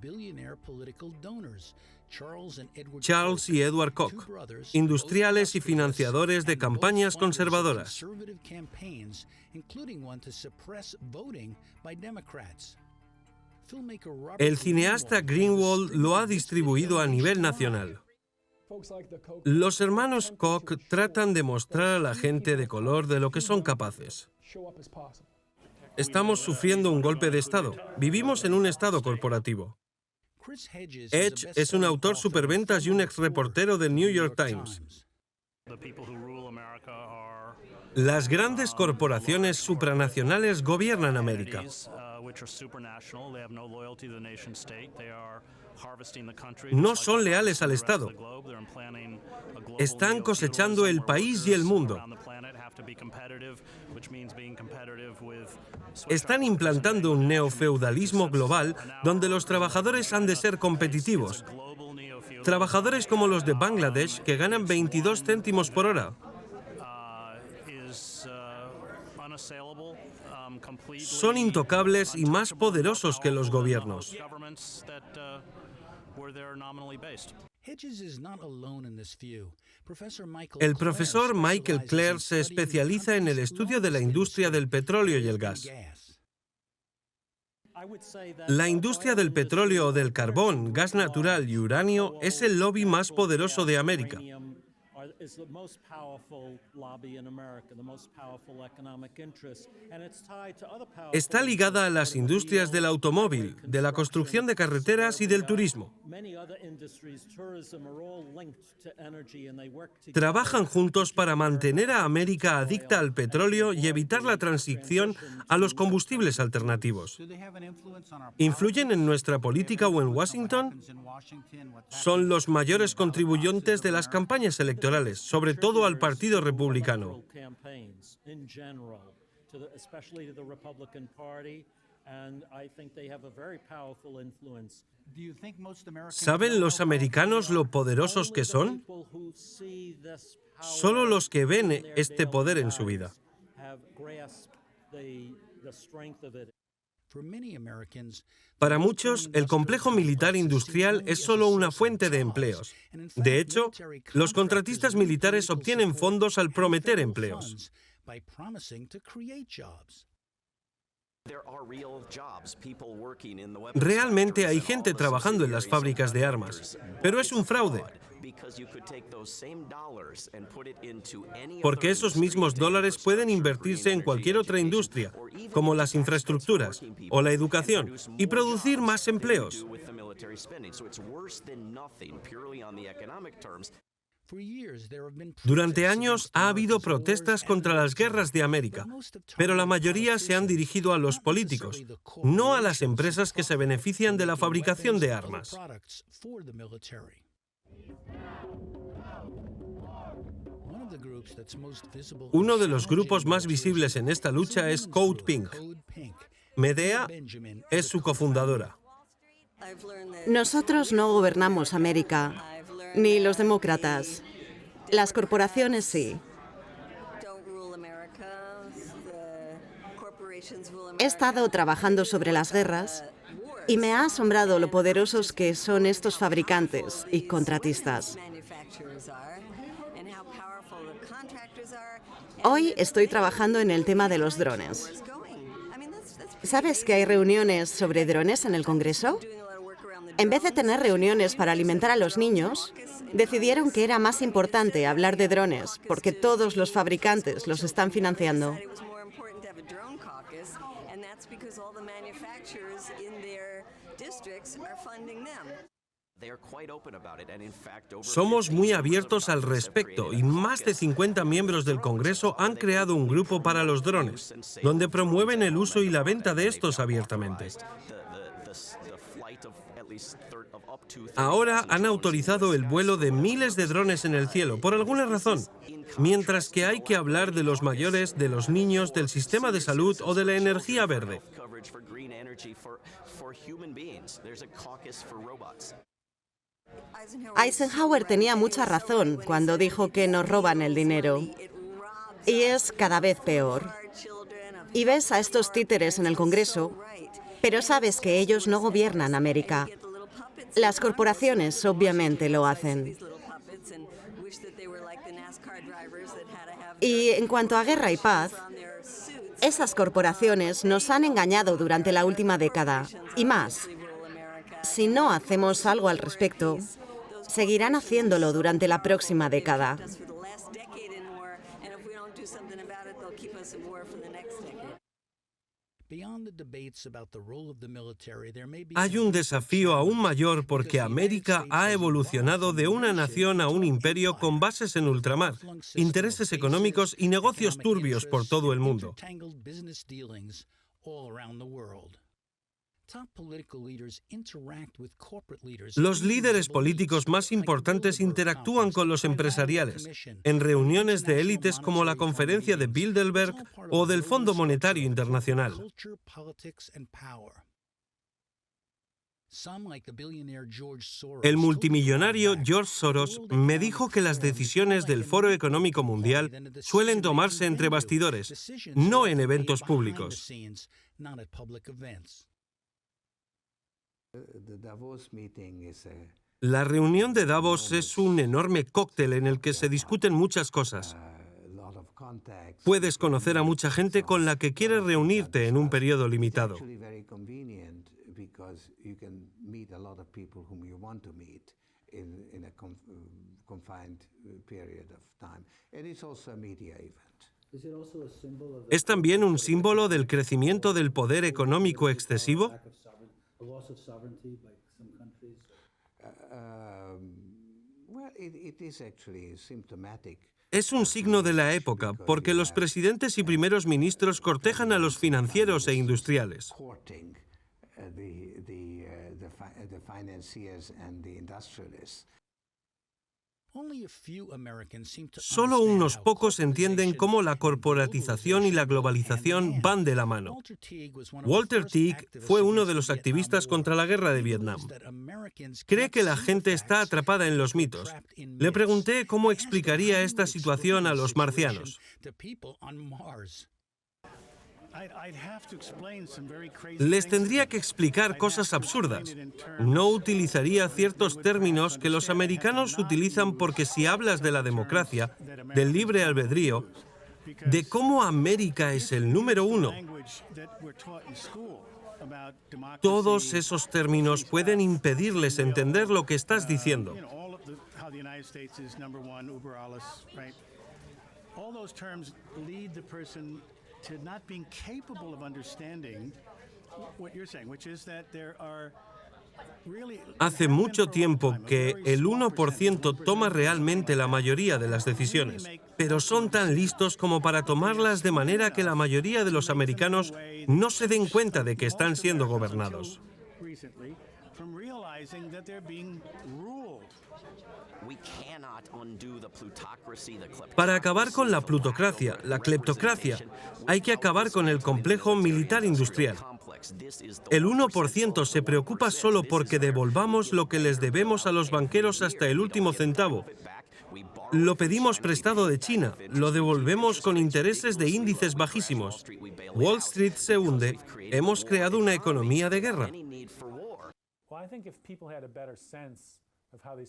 Charles y Edward Koch, industriales y financiadores de campañas conservadoras. El cineasta Greenwald lo ha distribuido a nivel nacional. Los hermanos Koch tratan de mostrar a la gente de color de lo que son capaces. Estamos sufriendo un golpe de Estado. Vivimos en un Estado corporativo. Edge es un autor superventas y un exreportero del New York Times. Las grandes corporaciones supranacionales gobiernan América. No son leales al Estado. Están cosechando el país y el mundo. Están implantando un neofeudalismo global donde los trabajadores han de ser competitivos. Trabajadores como los de Bangladesh que ganan 22 céntimos por hora. Son intocables y más poderosos que los gobiernos. El profesor Michael Clare se especializa en el estudio de la industria del petróleo y el gas. La industria del petróleo o del carbón, gas natural y uranio es el lobby más poderoso de América. Está ligada a las industrias del automóvil, de la construcción de carreteras y del turismo. Trabajan juntos para mantener a América adicta al petróleo y evitar la transición a los combustibles alternativos. ¿Influyen en nuestra política o en Washington? Son los mayores contribuyentes de las campañas electorales, sobre todo al Partido Republicano. ¿Saben los americanos lo poderosos que son? Solo los que ven este poder en su vida. Para muchos, el complejo militar industrial es solo una fuente de empleos. De hecho, los contratistas militares obtienen fondos al prometer empleos. Realmente hay gente trabajando en las fábricas de armas, pero es un fraude. Porque esos mismos dólares pueden invertirse en cualquier otra industria, como las infraestructuras o la educación, y producir más empleos. Durante años ha habido protestas contra las guerras de América, pero la mayoría se han dirigido a los políticos, no a las empresas que se benefician de la fabricación de armas. Uno de los grupos más visibles en esta lucha es Code Pink. Medea es su cofundadora. Nosotros no gobernamos América, ni los demócratas. Las corporaciones sí. He estado trabajando sobre las guerras y me ha asombrado lo poderosos que son estos fabricantes y contratistas. Hoy estoy trabajando en el tema de los drones. ¿Sabes que hay reuniones sobre drones en el Congreso? En vez de tener reuniones para alimentar a los niños, decidieron que era más importante hablar de drones, porque todos los fabricantes los están financiando. Somos muy abiertos al respecto y más de 50 miembros del Congreso han creado un grupo para los drones, donde promueven el uso y la venta de estos abiertamente. Ahora han autorizado el vuelo de miles de drones en el cielo, por alguna razón, mientras que hay que hablar de los mayores, de los niños, del sistema de salud o de la energía verde. Eisenhower tenía mucha razón cuando dijo que nos roban el dinero. Y es cada vez peor. Y ves a estos títeres en el Congreso, pero sabes que ellos no gobiernan América. Las corporaciones obviamente lo hacen. Y en cuanto a guerra y paz, esas corporaciones nos han engañado durante la última década, y más. Si no hacemos algo al respecto, seguirán haciéndolo durante la próxima década. Hay un desafío aún mayor porque América ha evolucionado de una nación a un imperio con bases en ultramar, intereses económicos y negocios turbios por todo el mundo. Los líderes políticos más importantes interactúan con los empresariales en reuniones de élites como la Conferencia de Bilderberg o del Fondo Monetario Internacional. El multimillonario George Soros me dijo que las decisiones del Foro Económico Mundial suelen tomarse entre bastidores, no en eventos públicos. La reunión de Davos es un enorme cóctel en el que se discuten muchas cosas. Puedes conocer a mucha gente con la que quieres reunirte en un periodo limitado. ¿Es también un símbolo del crecimiento del poder económico excesivo? Es un signo de la época, porque los presidentes y primeros ministros cortejan a los financieros e industriales. Solo unos pocos entienden cómo la corporatización y la globalización van de la mano. Walter Teague fue uno de los activistas contra la guerra de Vietnam. Cree que la gente está atrapada en los mitos. Le pregunté cómo explicaría esta situación a los marcianos. Les tendría que explicar cosas absurdas. No utilizaría ciertos términos que los americanos utilizan porque si hablas de la democracia, del libre albedrío, de cómo América es el número uno, Todos esos términos pueden impedirles entender lo que estás diciendo. Hace mucho tiempo que el 1% toma realmente la mayoría de las decisiones, pero son tan listos como para tomarlas de manera que la mayoría de los americanos no se den cuenta de que están siendo gobernados. Para acabar con la plutocracia, la cleptocracia, hay que acabar con el complejo militar industrial. El 1% se preocupa solo porque devolvamos lo que les debemos a los banqueros hasta el último centavo. Lo pedimos prestado de China, lo devolvemos con intereses de índices bajísimos. Wall Street se hunde, hemos creado una economía de guerra.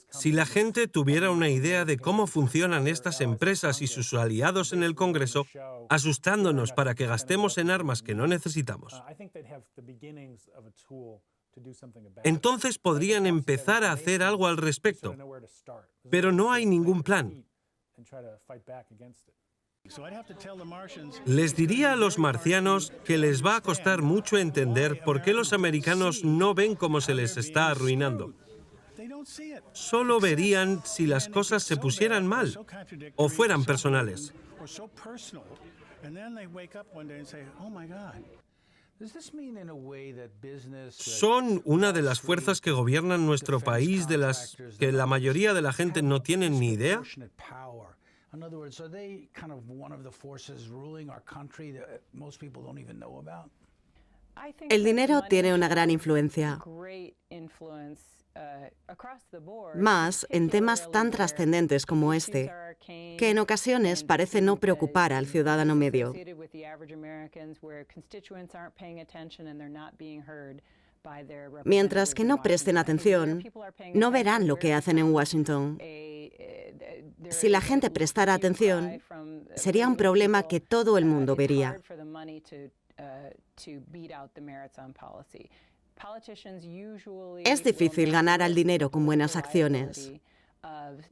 Si la gente tuviera una idea de cómo funcionan estas empresas y sus aliados en el Congreso, asustándonos para que gastemos en armas que no necesitamos, entonces podrían empezar a hacer algo al respecto. Pero no hay ningún plan. Les diría a los marcianos que les va a costar mucho entender por qué los americanos no ven cómo se les está arruinando. Solo verían si las cosas se pusieran mal o fueran personales. ¿Son una de las fuerzas que gobiernan nuestro país de las que la mayoría de la gente no tiene ni idea? El dinero tiene una gran influencia, más en temas tan trascendentes como este, que en ocasiones parece no preocupar al ciudadano medio. Mientras que no presten atención, no verán lo que hacen en Washington. Si la gente prestara atención, sería un problema que todo el mundo vería. Es difícil ganar al dinero con buenas acciones.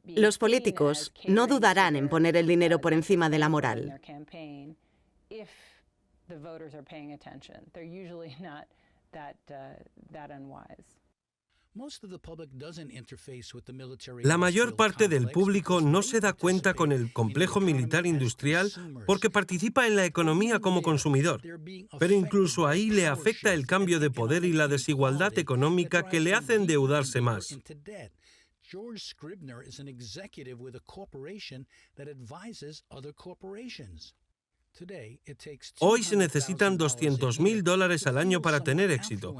Los políticos no dudarán en poner el dinero por encima de la moral. La mayor parte del público no se da cuenta con el complejo militar industrial porque participa en la economía como consumidor. Pero incluso ahí le afecta el cambio de poder y la desigualdad económica que le hace endeudarse más. George Scribner is an executive with a corporation that advises other corporations. Hoy se necesitan $200,000 al año para tener éxito.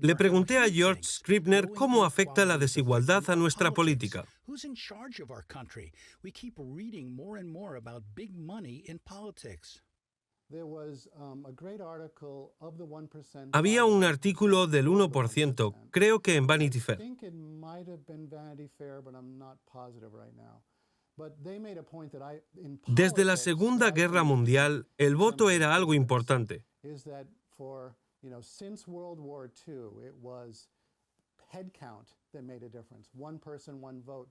Le pregunté a George Scribner cómo afecta la desigualdad a nuestra política. Había un artículo del 1%, creo que en Vanity Fair. Desde la Segunda Guerra Mundial, el voto era algo importante.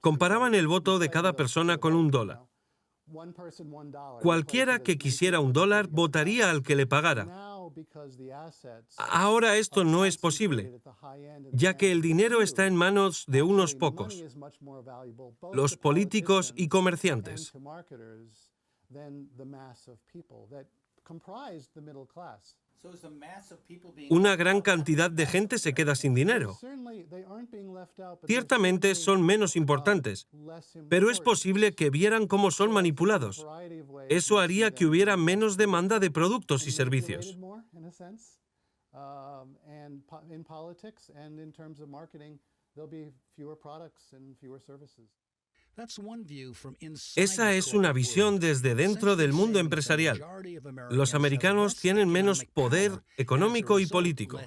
Comparaban el voto de cada persona con $1. Cualquiera que quisiera $1 votaría al que le pagara. Ahora esto no es posible, ya que el dinero está en manos de unos pocos, los políticos y comerciantes. Una gran cantidad de gente se queda sin dinero. Ciertamente son menos importantes, pero es posible que vieran cómo son manipulados. Eso haría que hubiera menos demanda de productos y servicios. Esa es una visión desde dentro del mundo empresarial. Los americanos tienen menos poder económico y político.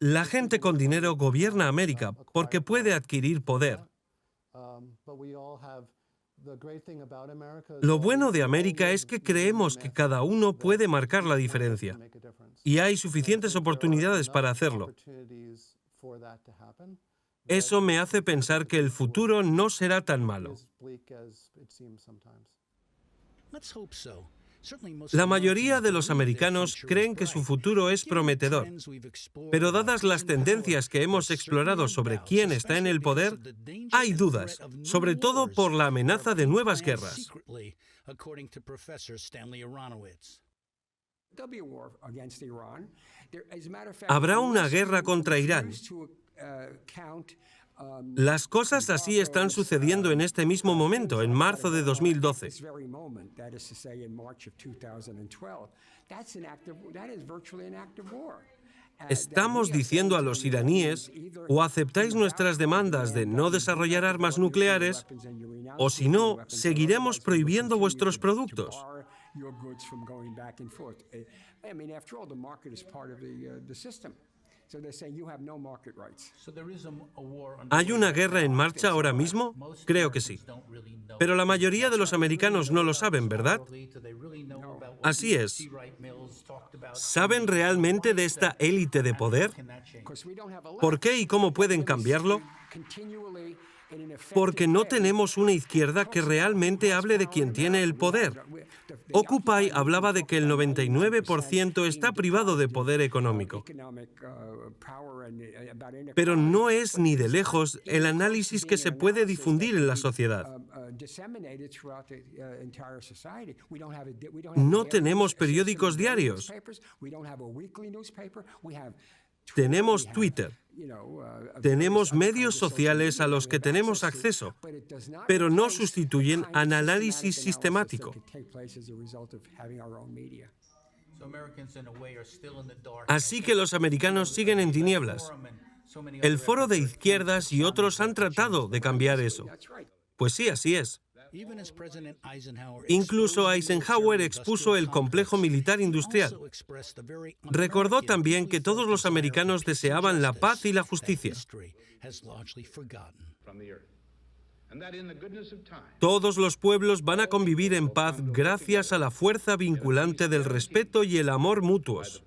La gente con dinero gobierna América porque puede adquirir poder. Lo bueno de América es que creemos que cada uno puede marcar la diferencia. Y hay suficientes oportunidades para hacerlo. Eso me hace pensar que el futuro no será tan malo. La mayoría de los americanos creen que su futuro es prometedor, pero dadas las tendencias que hemos explorado sobre quién está en el poder, hay dudas, sobre todo por la amenaza de nuevas guerras. Habrá una guerra contra Irán. Las cosas así están sucediendo en este mismo momento, en marzo de 2012. Estamos diciendo a los iraníes, o aceptáis nuestras demandas de no desarrollar armas nucleares, o si no, seguiremos prohibiendo vuestros productos. ¿Hay una guerra en marcha ahora mismo? Creo que sí. Pero la mayoría de los americanos no lo saben, ¿verdad? Así es. ¿Saben realmente de esta élite de poder? ¿Por qué y cómo pueden cambiarlo? Porque no tenemos una izquierda que realmente hable de quien tiene el poder. Occupy hablaba de que el 99% está privado de poder económico. Pero no es ni de lejos el análisis que se puede difundir en la sociedad. No tenemos periódicos diarios. Tenemos Twitter. Tenemos medios sociales a los que tenemos acceso, pero no sustituyen al análisis sistemático. Así que los americanos siguen en tinieblas. El Foro de Izquierdas y otros han tratado de cambiar eso. Pues sí, así es. Incluso Eisenhower expuso el complejo militar industrial. Recordó también que todos los americanos deseaban la paz y la justicia. Todos los pueblos van a convivir en paz gracias a la fuerza vinculante del respeto y el amor mutuos.